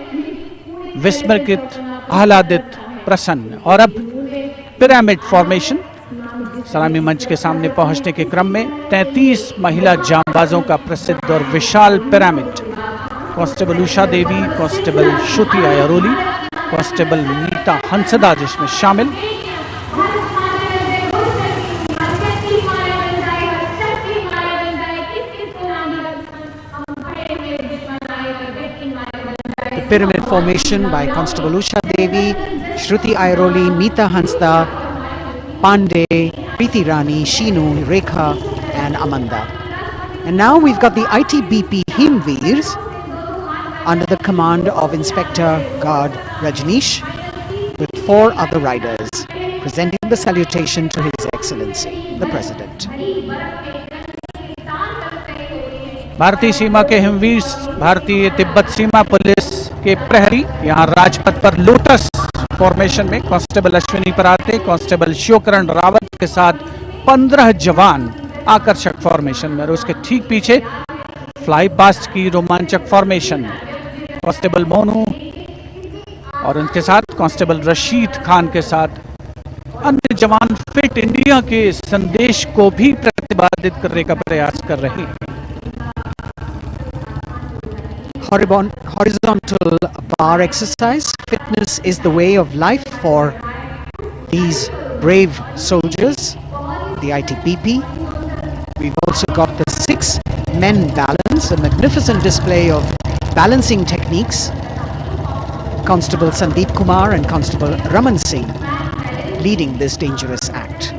विस्मृत, आह्लादित, प्रसन्न। और अब पिरामिड फॉर्मेशन। सलामी मंच के सामने पहुंचने के क्रम में 33 महिला जांबाजों का प्रसिद्ध और विशाल पिरामिड, कांस्टेबल उषा देवी, कांस्टेबल श्रुति आयरोली, कांस्टेबल नीता हंसदा जिसमें शामिल। The pyramid formation by Constable Usha Devi, Shruti Airoli, Meeta Hansda, Pandey, Preeti Rani, Sheenu, Rekha and Amanda. And now we've got the ITBP Himveers under the command of Inspector Guard Rajneesh with 4 other riders presenting the salutation to His Excellency, the President. भारतीय सीमा के हिमवीर, भारतीय तिब्बत सीमा police के प्रहरी यहाँ राजपथ पर lotus formation में constable Ashwini पराते, constable Shivkaran Rawat के साथ 15 जवान आकर्षक फॉर्मेशन में, और उसके ठीक पीछे फ्लाई पास्ट की रोमांचक फॉर्मेशन, कांस्टेबल मोनू और उनके साथ कांस्टेबल रशीद खान के साथ अन्य जवान फिट इंडिया के संदेश को भी प्रतिपादित करने का प्रयास कर रहे हैं। horizontal bar exercise. Fitness is the way of life for these brave soldiers, the ITBP. We've also got the 6 men balance, a magnificent display of balancing techniques. Constable Sandeep Kumar and Constable Raman Singh leading this dangerous act.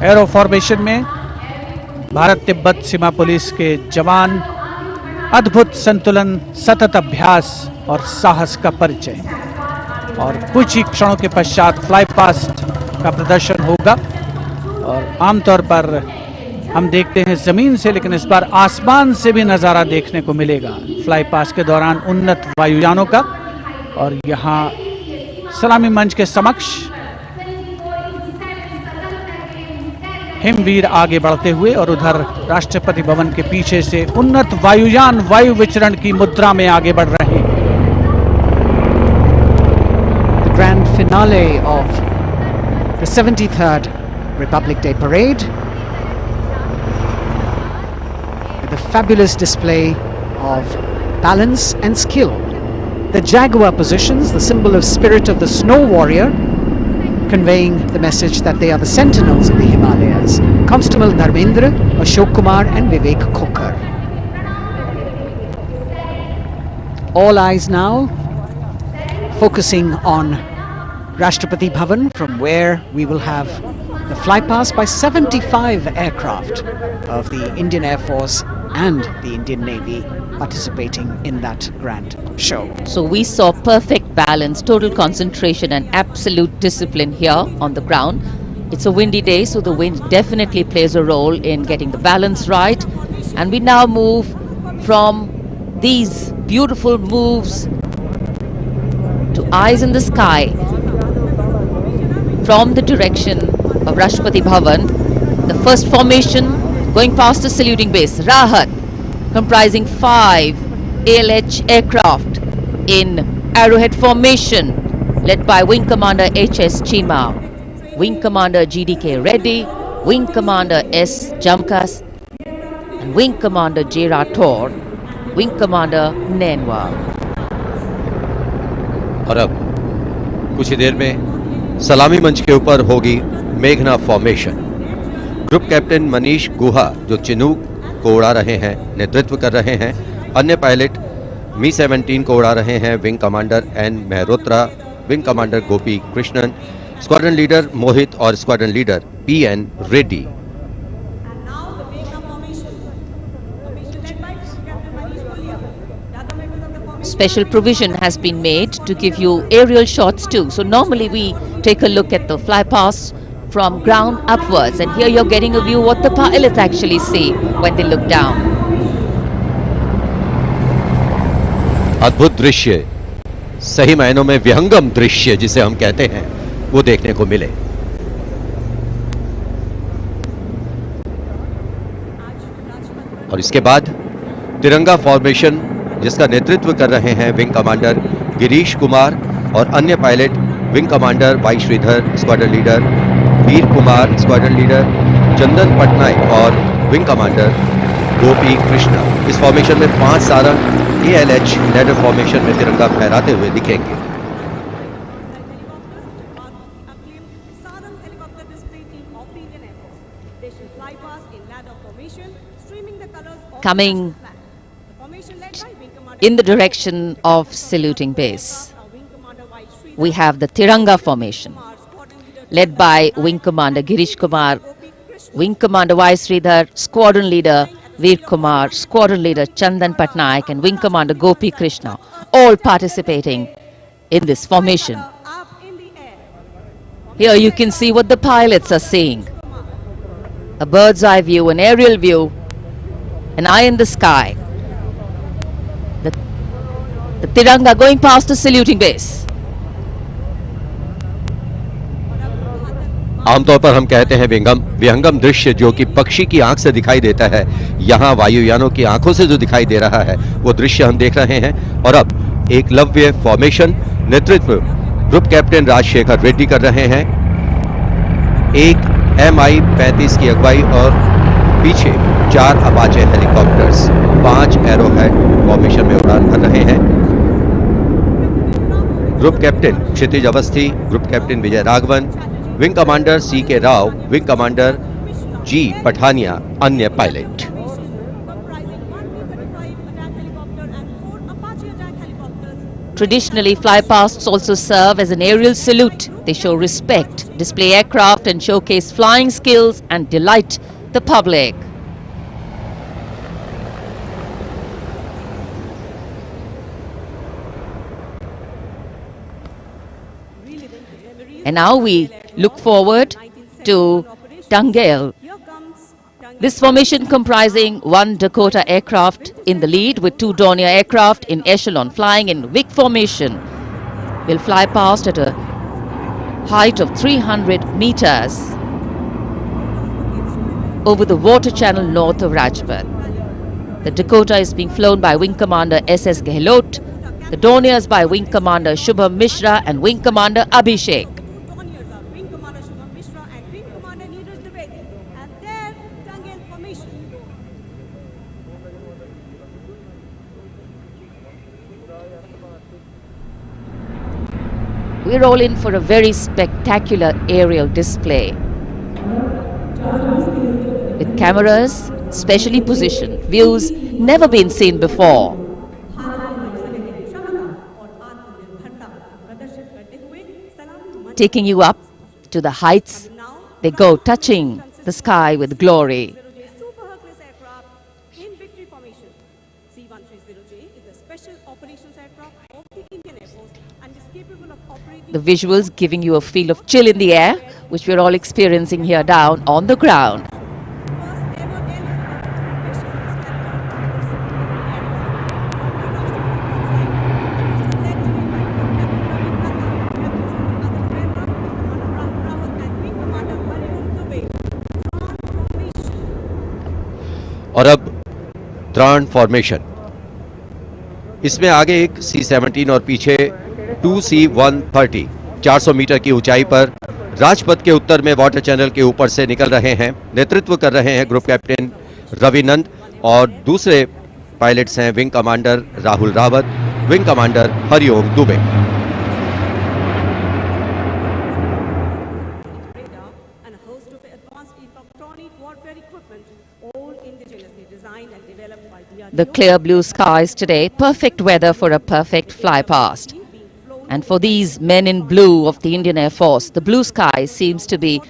Arrow formation में भारत तिब्बत सीमा police के जवान अद्भुत संतुलन, सतत अभ्यास और साहस का परिचय। और कुछ ही क्षणों के पश्चात फ्लाई पास्ट का प्रदर्शन होगा। और आमतौर पर हम देखते हैं जमीन से, लेकिन इस बार आसमान से भी नज़ारा देखने को मिलेगा फ्लाई पास्ट के दौरान उन्नत वायुयानों का। और यहाँ सलामी मंच के समक्ष हिमवीर आगे बढ़ते हुए और उधर राष्ट्रपति भवन के पीछे से उन्नत वायुयान वायु विचरण की मुद्रा में आगे बढ़ रहे हैं। The grand finale of the 73rd Republic Day Parade with a fabulous display of balance and skill. The Jaguar positions, the symbol of spirit of the snow warrior, conveying the message that they are the sentinels of the Himalayas. Constable Dharmendra, Ashok Kumar and Vivek Khokar. All eyes now focusing on Rashtrapati Bhavan, from where we will have the flypast by 75 aircraft of the Indian Air Force and the Indian Navy participating in that grand show. So we saw perfect balance, total concentration and absolute discipline here on the ground. It's a windy day, so the wind definitely plays a role in getting the balance right. And we now move from these beautiful moves to eyes in the sky from the direction of Rashtrapati Bhavan. The first formation going past the saluting base, Rahat, comprising 5 ALH aircraft in Arrowhead Formation, led by Wing Commander H.S. Chima, Wing Commander G.D.K. Reddy, Wing Commander S. Jamkas, and Wing Commander J. Rathore, Wing Commander Nenwa. और अब कुछ ही देर में सलामी मंच के ऊपर होगी मेघना फॉर्मेशन। ग्रुप कैप्टन मनीष गुहा, जो चिनूक को उड़ा रहे हैं, नेतृत्व कर रहे हैं। अन्य पायलट मी-17 को उड़ा रहे हैं wing commander N Mehrotra, wing commander Gopi Krishnan, squadron leader Mohit और squadron leader P N. Reddy. Special provision has been made to give you aerial shots too. So normally we take a look at the flypast from ground upwards, and here you're getting a view what the pilots actually see when they look down. अद्भुत दृश्य, सही मायनों में विहंगम दृश्य जिसे हम कहते हैं, वो देखने को मिले। और इसके बाद तिरंगा फॉर्मेशन, जिसका नेतृत्व कर रहे हैं विंग कमांडर गिरीश कुमार और अन्य pilot wing commander Y Sridhar, squadron leader Veer Kumar, squadron leader Chandan Patnaik और विंग कमांडर गोपी कृष्णा। इस फॉर्मेशन में 5 सारंग ALH लेडर फॉर्मेशन में तिरंगा फहराते हुए दिखेंगे। Coming in the direction of saluting base, we have the Tiranga Formation, led by Wing Commander Girish Kumar, Wing Commander Y. Sridhar, Squadron Leader Veer Kumar, Squadron Leader Chandan Patnaik and Wing Commander Gopi Krishna, all participating in this formation. Here you can see what the pilots are seeing. A bird's eye view, an aerial view, an eye in the sky. The Tiranga going past the saluting base. आमतौर पर हम कहते हैं विहंगम दृश्य, जो कि पक्षी की आंख से दिखाई देता है। यहाँ वायुयानों की आंखों से जो दिखाई दे रहा है, वो दृश्य हम देख रहे हैं। और अब एकलव्य फॉर्मेशन, नेतृत्व ग्रुप कैप्टन राजशेखर रेड्डी कर रहे हैं। एक MI-35 की अगुवाई और पीछे 4 अपाचे हेलीकॉप्टर्स 5 एरोहेड फॉर्मेशन में उड़ान भर रहे हैं। Group captain Kshitij Awasthi, group captain Vijay Raghavan, wing commander CK Rao, wing commander G Pathania, अन्य pilot. Traditionally, flypasts also serve as an aerial salute. They show respect, display aircraft and showcase flying skills and delight the public. And now we look forward to Tangel. This formation comprising 1 Dakota aircraft in the lead with 2 Dornier aircraft in echelon flying in Vic formation will fly past at a height of 300 meters over the water channel north of Rajpath. The Dakota is being flown by Wing Commander SS Gehlot, the Dorniers by Wing Commander Shubham Mishra and Wing Commander Abhishek. We're all in for a very spectacular aerial display with cameras specially positioned, views never been seen before. Taking you up to the heights, they go, touching the sky with glory. The visuals giving you a feel of chill in the air, which we're all experiencing here down on the ground. और अब त्राण formation, इसमें आगे एक C-17 और पीछे 2C-130 400 metre की ऊंचाई पर राजपथ के उत्तर में वाटर चैनल के ऊपर से निकल रहे हैं। नेतृत्व कर रहे हैं ग्रुप कैप्टन रविनंद और दूसरे पायलट्स हैं wing commander Rahul Rawat, wing commander Hariom Dubey. The clear blue skies today, perfect weather for a perfect fly past. And for these men in blue of the Indian Air Force, the blue sky seems to be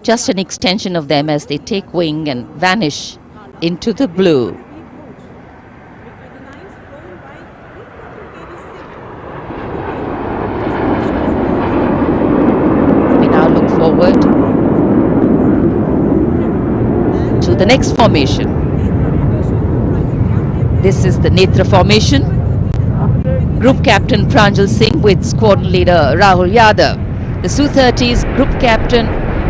just an extension of them as they take wing and vanish into the blue. We now look forward to the next formation. This is the Netra Formation. Group Captain Pranjal Singh with Squadron Leader Rahul Yadav. The Su-30's Group Captain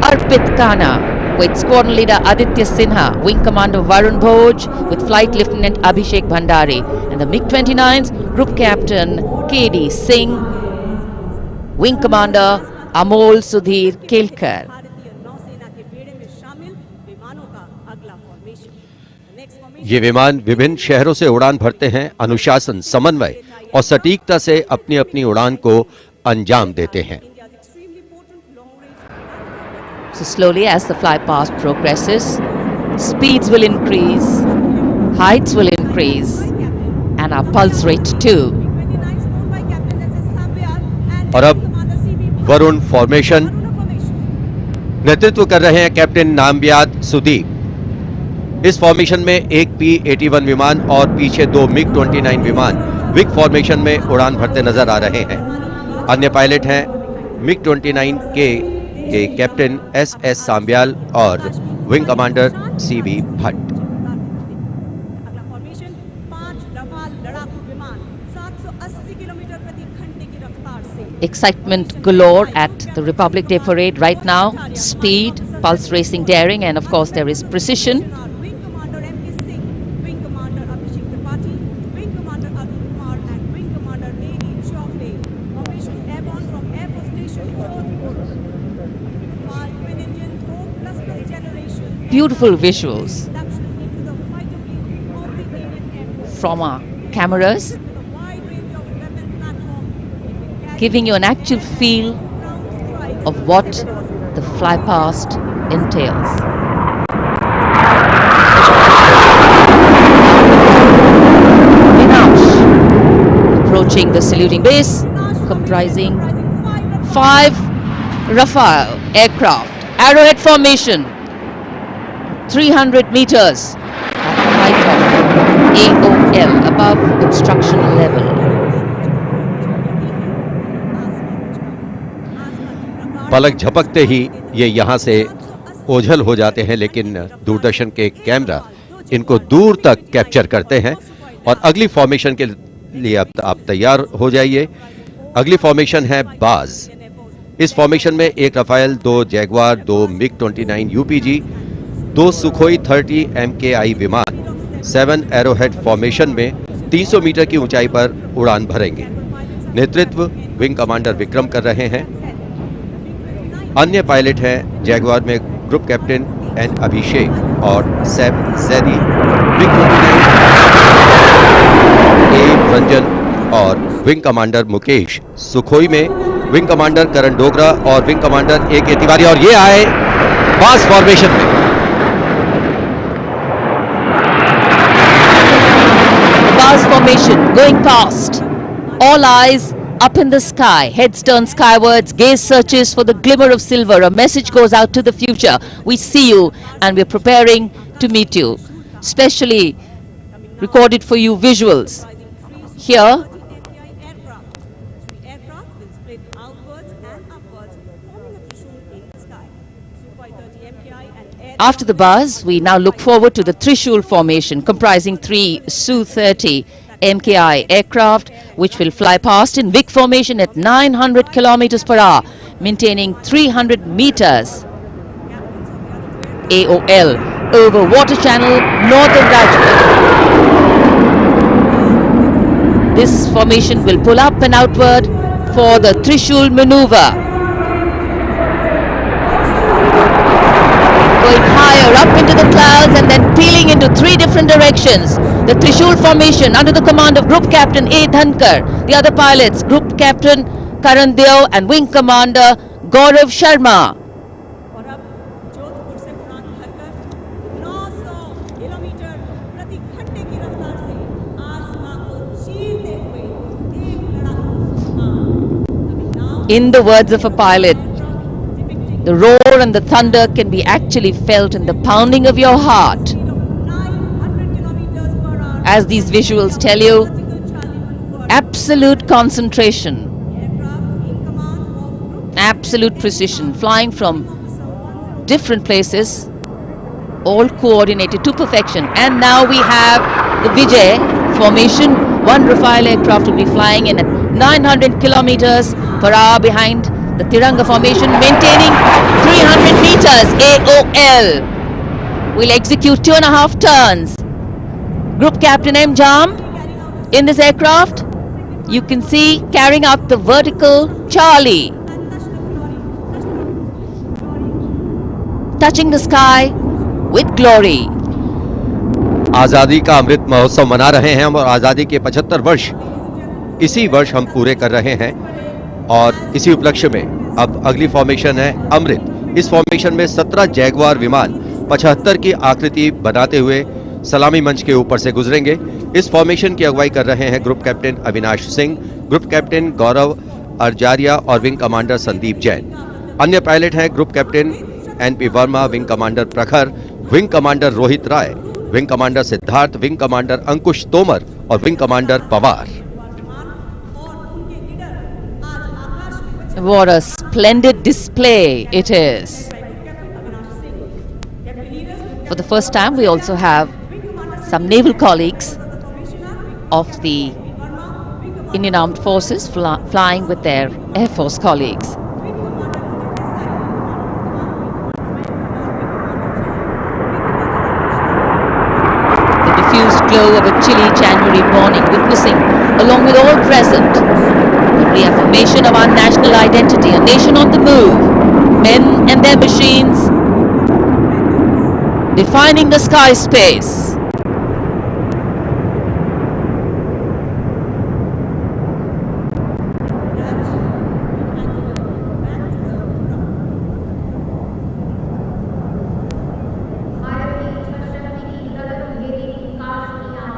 Arpit Khanna with Squadron Leader Aditya Sinha, Wing Commander Varun Bhoj with Flight Lieutenant Abhishek Bhandari, and the MiG-29's Group Captain KD Singh, Wing Commander Amol Sudhir Kelkar. ये विमान विभिन्न शहरों से उड़ान भरते हैं, अनुशासन, समन्वय और सटीकता से अपनी अपनी उड़ान को अंजाम देते हैं। So slowly as the fly past progresses, speeds will increase, heights will increase, and our pulse rate too. और अब वरुण फॉर्मेशन, नेतृत्व कर रहे हैं कैप्टन नामबियाद सुदीप। इस फॉर्मेशन में एक P-81 विमान और पीछे 2 MiG-29 विमान विग फॉर्मेशन में उड़ान भरते नजर आ रहे हैं। अन्य पायलट हैं MiG-29 के कैप्टन SS सांब्याल और wing commander CV Bhatt. Excitement galore at the Republic Day Parade right now. Speed, pulse racing daring, and of course there is precision. beautiful visuals from our cameras, giving you an actual feel of what the fly past entails. Approaching the saluting base, comprising 5 Rafale aircraft, Arrowhead Formation, 300 meters at the height of AOL, above obstruction level. पलक झपकते ही ये यहाँ से ओझल हो जाते हैं, लेकिन दूरदर्शन के कैमरा इनको दूर तक कैप्चर करते हैं। और अगली फॉर्मेशन के लिए अब आप तैयार हो जाइए। अगली फॉर्मेशन है बाज। इस फॉर्मेशन में 1 Rafale, 2 Jaguar, 2 MiG-29 UPG, 2 Sukhoi 30 MKI विमान 7 एरोहेड फॉर्मेशन में 300 मीटर की ऊंचाई पर उड़ान भरेंगे। नेतृत्व विंग कमांडर विक्रम कर रहे हैं। अन्य पायलट हैं जैगवार में ग्रुप कैप्टन एन अभिषेक और सैफ जैदी, MiG-29 ए रंजन और विंग कमांडर मुकेश, सुखोई में विंग कमांडर करण डोगरा और विंग कमांडर ए के तिवारी। और ये आए बाज फॉर्मेशन में। Baaz formation going past. All eyes up in the sky, heads turned skywards, gaze searches for the glimmer of silver. A message goes out to the future. We see you and we're preparing to meet you. Specially recorded for you visuals. Here, after the Baaz, we now look forward to the Trishul formation, comprising 3 Su-30 MKI aircraft, which will fly past in big formation at 900 kilometers per hour, maintaining 300 meters AOL over water channel northern Rajput. This formation will pull up and outward for the Trishul maneuver. Going higher up into the clouds and then peeling into 3 different directions. The Trishul formation under the command of Group Captain A. Dhankar. The other pilots, Group Captain Karan Deo and Wing Commander Gaurav Sharma. In the words of a pilot, the roar and the thunder can be actually felt in the pounding of your heart. As these visuals tell you, absolute concentration, absolute precision, flying from different places, all coordinated to perfection. And now we have the Vijay formation. 1 Rafale aircraft will be flying in at 900 kilometers per hour behind the Tiranga Formation, maintaining 300 meters AOL. We'll execute 2.5 turns. Group Captain M. Jam in this aircraft, you can see carrying out the vertical Charlie, touching the sky with glory. आजादी का अमृत महोत्सव मना रहे हैं हम और आजादी के 75 वर्ष इसी वर्ष हम पूरे कर रहे हैं। और इसी उपलक्ष्य में अब अगली फॉर्मेशन है अमृत। इस फॉर्मेशन में 17 जैगवार विमान 75 की आकृति बनाते हुए सलामी मंच के ऊपर से गुजरेंगे। इस फॉर्मेशन की अगुवाई कर रहे हैं group captain Avinash Singh, group captain Gaurav Arjariya और विंग कमांडर संदीप जैन। अन्य पायलट हैं group captain NP Verma, wing commander Prakhar, wing commander Rohit Rai, wing commander Siddharth, wing commander Ankush Tomar और wing commander Pawar. What a splendid display it is. For the first time, we also have some naval colleagues of the Indian Armed Forces flying with their Air Force colleagues. The diffused glow of a chilly January morning, witnessing, along with all present, the reaffirmation of our national identity, a nation on the move, men and their machines, defining the sky space.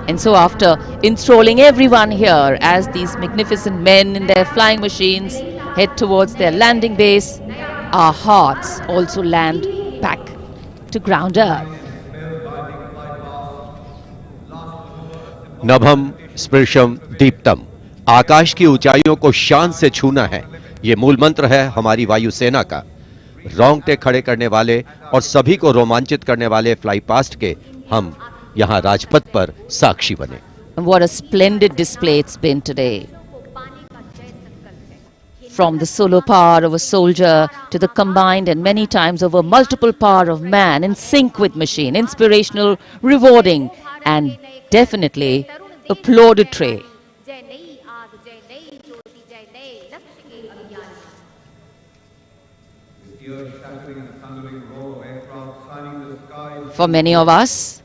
And so after enthralling everyone here as these magnificent men in their flying machines head towards their landing base, our hearts also land back to ground earth. नभम स्पृशम Deeptam, आकाश की ऊंचाइयों को शान से छूना है, ये मूल मंत्र है हमारी वायुसेना का। रोंगटे खड़े करने वाले और सभी को रोमांचित करने वाले फ्लाई पास्ट के हम यहाँ राजपथ पर साक्षी बने। What a splendid display it's been today. From the solo power of a soldier to the combined and many times over multiple power of man in sync with machine, inspirational, rewarding and definitely applaudatory. For many of us,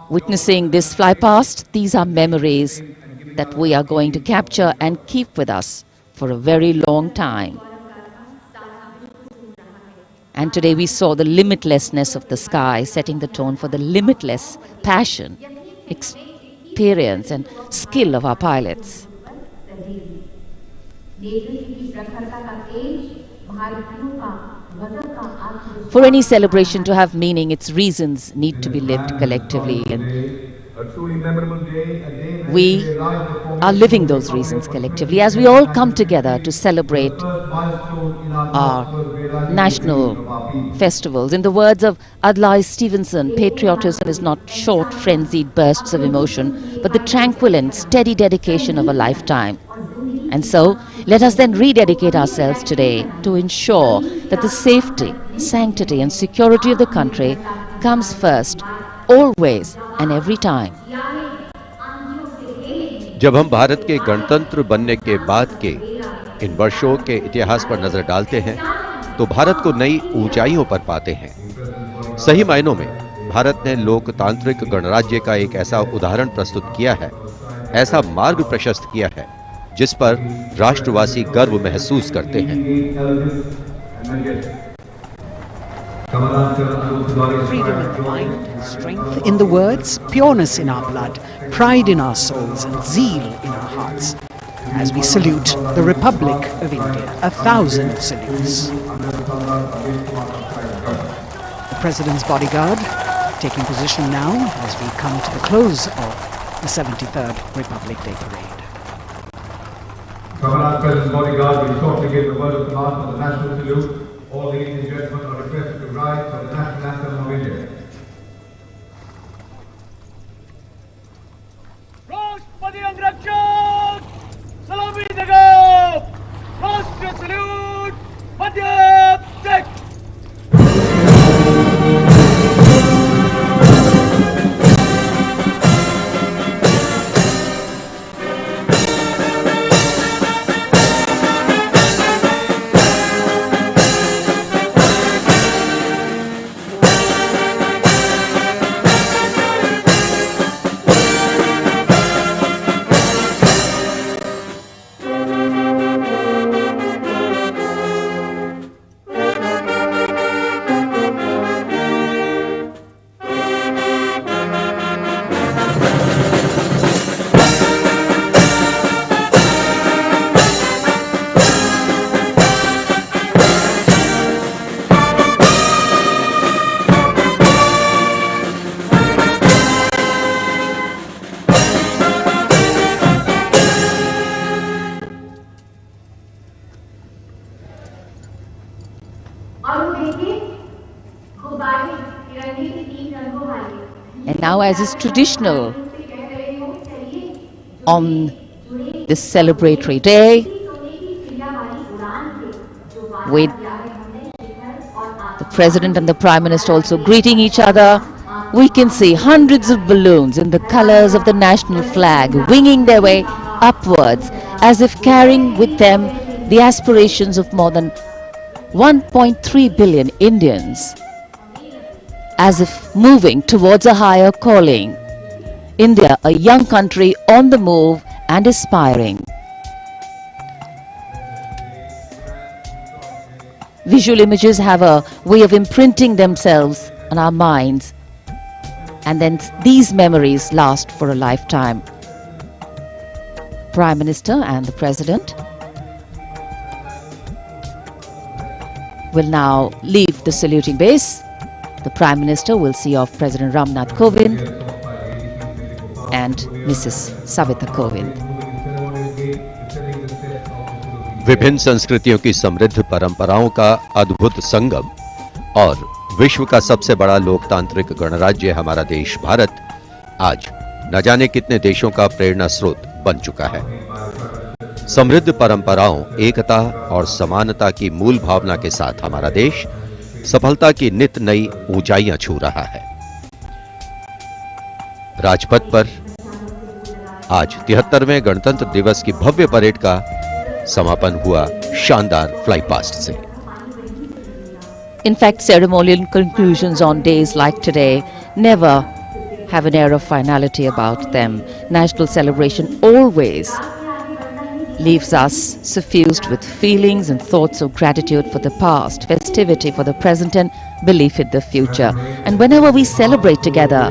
witnessing this fly past, these are memories that we are going to capture and keep with us for a very long time. And today we saw the limitlessness of the sky, setting the tone for the limitless passion, experience and skill of our pilots. For any celebration to have meaning, its reasons need to be lived collectively, and we are living those reasons collectively as we all come together to celebrate our national festivals. In the words of Adlai Stevenson, patriotism is not short, frenzied bursts of emotion, but the tranquil and steady dedication of a lifetime. And so, let us then rededicate ourselves today to ensure that the safety, sanctity and security of the country comes first, always and every time. जब हम भारत के गणतंत्र बनने के बाद के इन वर्षों के इतिहास पर नजर डालते हैं, तो भारत को नई ऊंचाइयों पर पाते हैं। सही मायनों में भारत ने लोकतांत्रिक गणराज्य का एक ऐसा उदाहरण प्रस्तुत किया है, ऐसा मार्ग प्रशस्त किया है, जिस पर राष्ट्रवासी गर्व महसूस करते हैं। Freedom in the mind, strength in the words, pureness in our blood, pride in our souls and zeal in our hearts. As we salute the Republic of India, 1,000 salutes. The President's bodyguard taking position now as we come to the close of the 73rd Republic Day Parade. Commonwealth President's bodyguard will shortly give the word of command for the national salute. All ladies and gentlemen are requested to rise for the National Anthem of India. राष्ट्रपति अंगरक्षक सलामी देगा, राष्ट्रीय salute Madhya Pradesh. And now, as is traditional on this celebratory day, with the President and the Prime Minister also greeting each other, we can see hundreds of balloons in the colors of the national flag winging their way upwards as if carrying with them the aspirations of more than 1.3 billion Indians. as if moving towards a higher calling. India, a young country on the move and aspiring. Visual images have a way of imprinting themselves on our minds, and then these memories last for a lifetime. Prime Minister and the President will now leave the saluting base. The Prime Minister will see off President Ramnath Kovind and Mrs. Savita Kovind. विभिन्न संस्कृतियों की समृद्ध परंपराओं का अद्भुत संगम और विश्व का सबसे बड़ा लोकतांत्रिक गणराज्य हमारा देश भारत आज न जाने कितने देशों का प्रेरणा स्रोत बन चुका है। समृद्ध परंपराओं, एकता और समानता की मूल भावना के साथ हमारा देश सफलता की नित नई ऊंचाइयां छू रहा है। राजपथ पर आज 73वें गणतंत्र दिवस की भव्य परेड का समापन हुआ शानदार फ्लाई पास्ट से। In fact, ceremonial conclusions on days like today never have an air of finality about them. National celebration always leaves us suffused with feelings and thoughts of gratitude for the past, festivity for the present, and belief in the future. And whenever we celebrate together,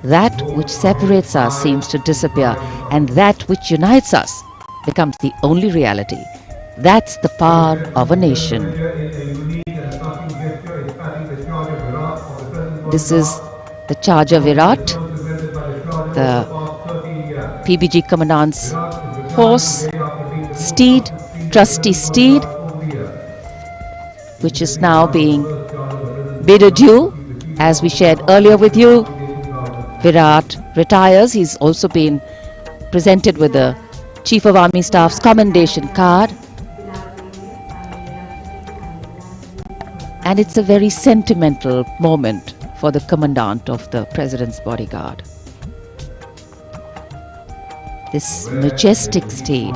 that which separates us seems to disappear, and that which unites us becomes the only reality. That's the power of a nation. This is the Charger Virat, the PBG Commandant's horse, steed, trusty steed, which is now being bid adieu. As we shared earlier with you, Virat retires. He's also been presented with the Chief of Army Staff's commendation card. And it's a very sentimental moment for the Commandant of the President's bodyguard. This majestic steed,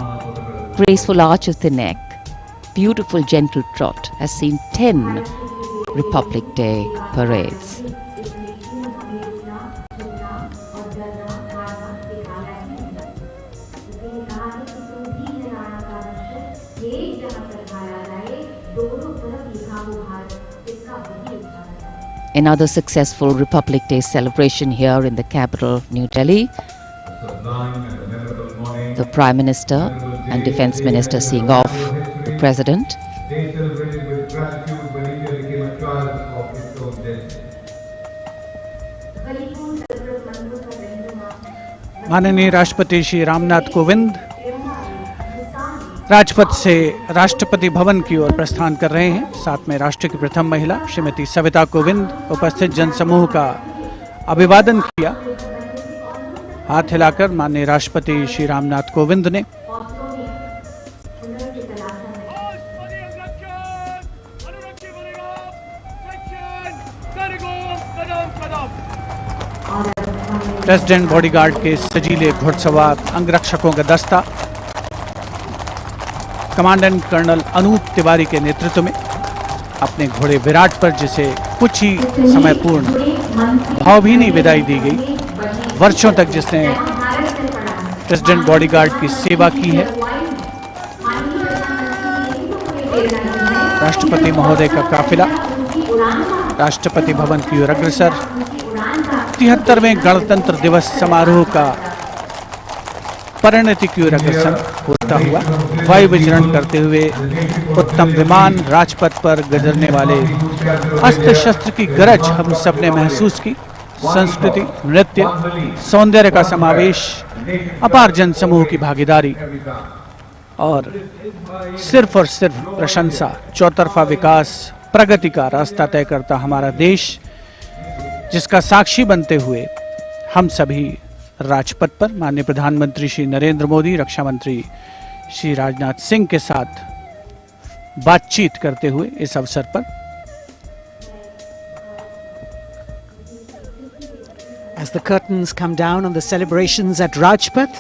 graceful arch of the neck, beautiful gentle trot has seen 10 Republic Day parades. Another successful Republic Day celebration here in the capital, New Delhi. The Prime Minister and Defence Minister seeing off the President. माननीय राष्ट्रपति श्री रामनाथ कोविंद राजपथ से राष्ट्रपति भवन की ओर प्रस्थान कर रहे हैं। साथ में राष्ट्र की प्रथम महिला श्रीमती सविता कोविंद उपस्थित जनसमूह का अभिवादन किया। हाथ हिलाकर माननीय राष्ट्रपति श्री रामनाथ कोविंद ने प्रेसिडेंट बॉडीगार्ड के सजीले घुड़सवार अंगरक्षकों का दस्ता कमांडेंट कर्नल अनूप तिवारी के नेतृत्व में अपने घोड़े विराट पर, जिसे कुछ ही समय पूर्ण भावभीनी विदाई दी गई। वर्षों तक जिसने प्रेसिडेंट बॉडीगार्ड की सेवा की है, राष्ट्रपति महोदय का काफिला राष्ट्रपति भवन की ओर अग्रसर 73वें गणतंत्र दिवस समारोह का परिणति की ओर अग्रसर होता हुआ वायु विचरण करते हुए उत्तम विमान राजपथ पर गुजरने वाले अस्त्र शस्त्र की गरज हम सब ने महसूस की। संस्कृति, नृत्य, सौंदर्य का समावेश, अपार जनसमूह की भागीदारी और सिर्फ प्रशंसा, चौतरफा विकास, प्रगति का रास्ता तय करता हमारा देश, जिसका साक्षी बनते हुए हम सभी राजपथ पर माननीय प्रधानमंत्री श्री नरेंद्र मोदी, रक्षा मंत्री श्री राजनाथ सिंह के साथ बातचीत करते हुए इस अवसर पर As the curtains come down on the celebrations at Rajpath,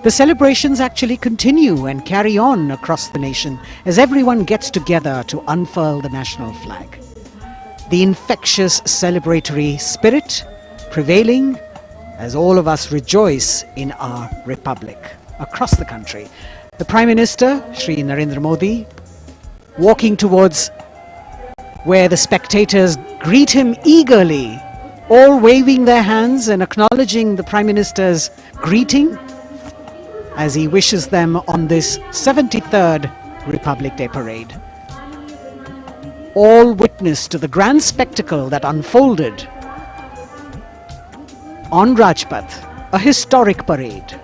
the celebrations actually continue and carry on across the nation as everyone gets together to unfurl the national flag. the infectious celebratory spirit prevailing as all of us rejoice in our republic across the country. The Prime Minister, Shri Narendra Modi, walking towards where the spectators greet him eagerly, all waving their hands and acknowledging the Prime Minister's greeting as he wishes them on this 73rd Republic Day parade. All witness to the grand spectacle that unfolded on Rajpath, a historic parade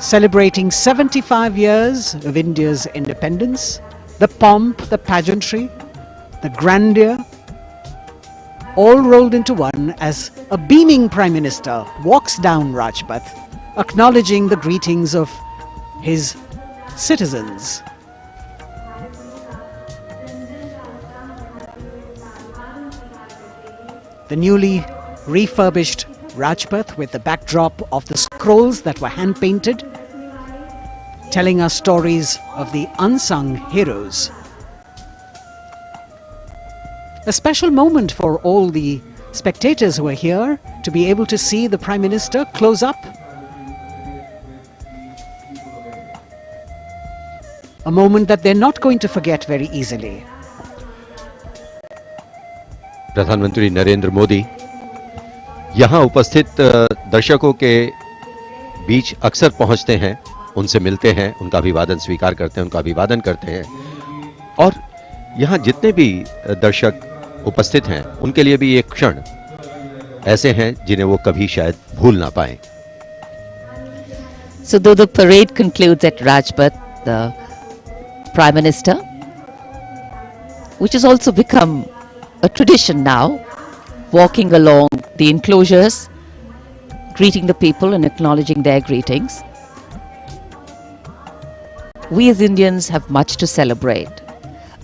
celebrating 75 years of India's independence, the pomp, the pageantry, the grandeur, all rolled into one as a beaming Prime Minister walks down Rajpath, acknowledging the greetings of his citizens. The newly refurbished Rajpath with the backdrop of the scrolls that were hand-painted, telling us stories of the unsung heroes. A special moment for all the spectators who are here to be able to see the Prime Minister close up. A moment that they're not going to forget very easily. प्रधानमंत्री नरेंद्र मोदी यहाँ उपस्थित दर्शकों के बीच अक्सर पहुंचते हैं, उनसे मिलते हैं, उनका अभिवादन स्वीकार करते हैं, उनका अभिवादन करते हैं और यहाँ जितने भी दर्शक उपस्थित हैं उनके लिए भी एक क्षण ऐसे हैं जिन्हें वो कभी शायद भूल ना पाएं। So though the parade concludes at Rajpath, the Prime Minister, which has also become a tradition now, walking along the enclosures, greeting the people and acknowledging their greetings. We as Indians have much to celebrate.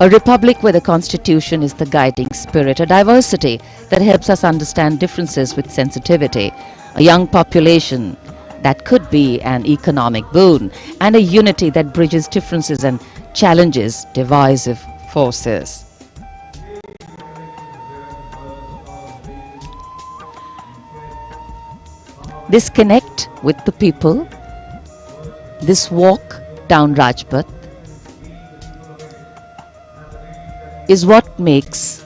A republic where the constitution is the guiding spirit, a diversity that helps us understand differences with sensitivity, a young population that could be an economic boon, and a unity that bridges differences and challenges divisive forces. This connect with the people, this walk down Rajpath, is what makes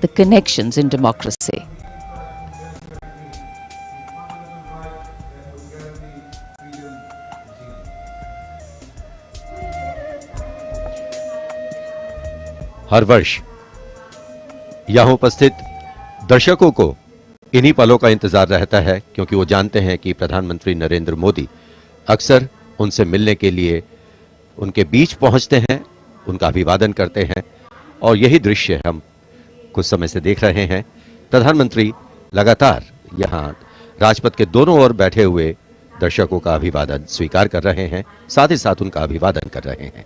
the connections in democracy. हर वर्ष यहाँ उपस्थित दर्शकों को इन्हीं पलों का इंतजार रहता है क्योंकि वो जानते हैं कि प्रधानमंत्री नरेंद्र मोदी अक्सर उनसे मिलने के लिए उनके बीच पहुंचते हैं, उनका अभिवादन करते हैं और यही दृश्य हम कुछ समय से देख रहे हैं। प्रधानमंत्री लगातार यहाँ राजपथ के दोनों ओर बैठे हुए दर्शकों का अभिवादन स्वीकार कर रहे हैं, साथ ही साथ उनका अभिवादन कर रहे हैं।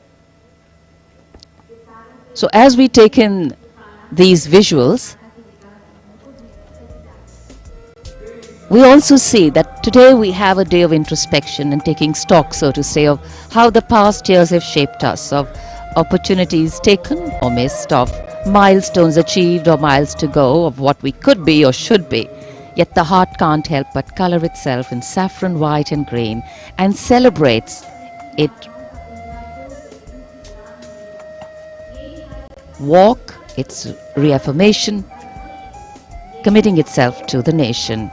So as we take in these visuals, we also see that today we have a day of introspection and taking stock, so to say, of how the past years have shaped us, of opportunities taken or missed, of milestones achieved or miles to go, of what we could be or should be. Yet the heart can't help but color itself in saffron, white and green and celebrates it. Walk, its reaffirmation, committing itself to the nation.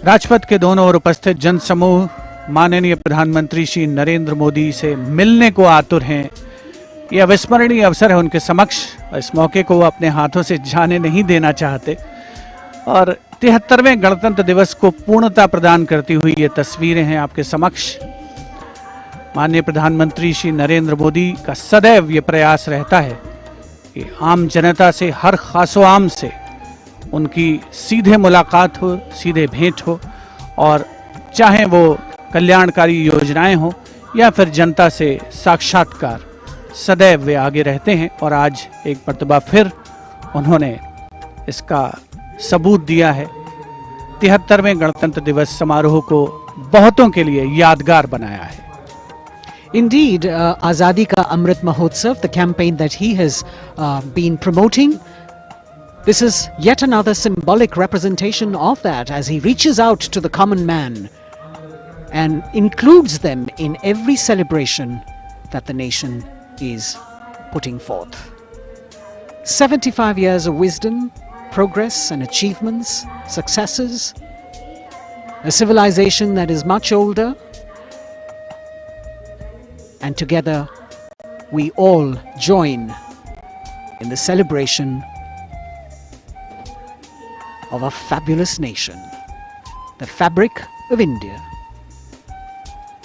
Rajpath के दोनों ओर उपस्थित जनसमूह माननीय प्रधानमंत्री श्री नरेंद्र मोदी से मिलने को आतुर हैं। यह अविस्मरणीय अवसर है उनके समक्ष। इस मौके को वो अपने हाथों से जाने नहीं देना चाहते और 73वें गणतंत्र दिवस को पूर्णता प्रदान करती हुई ये तस्वीरें हैं आपके समक्ष। माननीय प्रधानमंत्री श्री नरेंद्र मोदी का सदैव ये प्रयास रहता है कि आम जनता से, हर खासो आम से उनकी सीधे मुलाकात हो, सीधे भेंट हो और चाहे वो कल्याणकारी योजनाएं हो या फिर जनता से साक्षात्कार, सदैव वे आगे रहते हैं और आज एक मर्तबा फिर उन्होंने इसका सबूत दिया है। 73वें गणतंत्र दिवस समारोह को बहुतों के लिए यादगार बनाया है। Indeed, Azadi Ka Amrit Mahotsav, the campaign that he has been promoting, this is yet another symbolic representation of that as he reaches out to the common man and includes them in every celebration that the nation is putting forth. 75 years of wisdom, progress and achievements, successes, a civilization that is much older, and together we all join in the celebration of a fabulous nation, the fabric of India.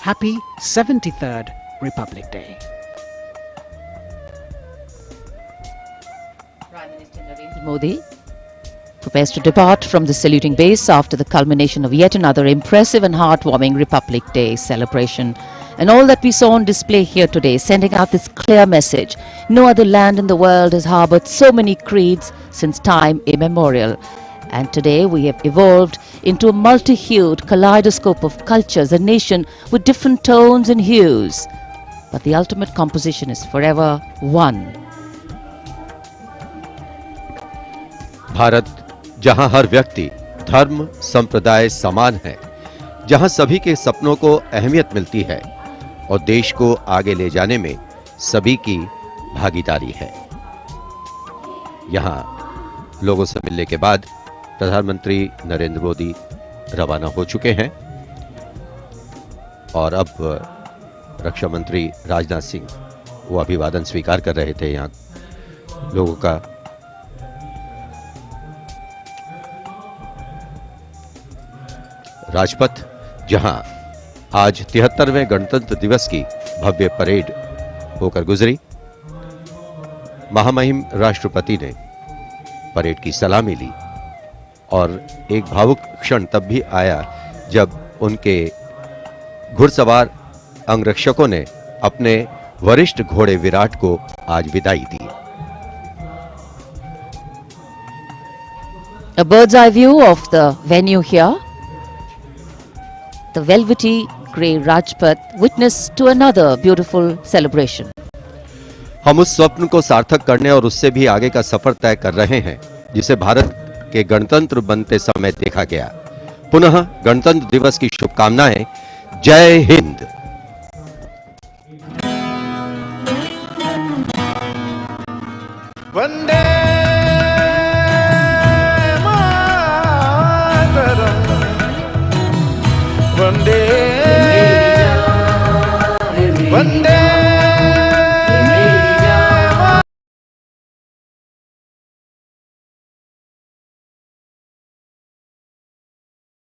Happy 73rd Republic Day. Prime Minister Narendra Modi prepares to depart from the saluting base after the culmination of yet another impressive and heartwarming Republic Day celebration. And all that we saw on display here today, sending out this clear message: no other land in the world has harbored so many creeds since time immemorial. And today we have evolved into a multi-hued kaleidoscope of cultures, a nation with different tones and hues. But the ultimate composition is forever one. Bharat, जहां हर व्यक्ति, धर्म, संप्रदाय समान है, जहां सभी के सपनों को अहमियत मिलती है और देश को आगे ले जाने में सभी की भागीदारी है। यहां लोगों से मिलने के बाद प्रधानमंत्री नरेंद्र मोदी रवाना हो चुके हैं और अब रक्षा मंत्री राजनाथ सिंह वो अभिवादन स्वीकार कर रहे थे यहां लोगों का। राजपथ, जहां आज 73वें गणतंत्र दिवस की भव्य परेड होकर गुजरी, महामहिम राष्ट्रपति ने परेड की सलामी ली और एक भावुक क्षण तब भी आया जब उनके घुड़सवार अंगरक्षकों ने अपने वरिष्ठ घोड़े विराट को आज विदाई दी। A bird's eye view of the venue here. The velvety grey Rajpath witness to another beautiful celebration. हम उस स्वप्न को सार्थक करने और उससे भी आगे का सफर तय कर रहे हैं जिसे भारत के गणतंत्र बनते समय देखा गया। पुनः गणतंत्र दिवस की शुभकामनाएं। जय हिंद। वंदे मातरम, वंदे वंदे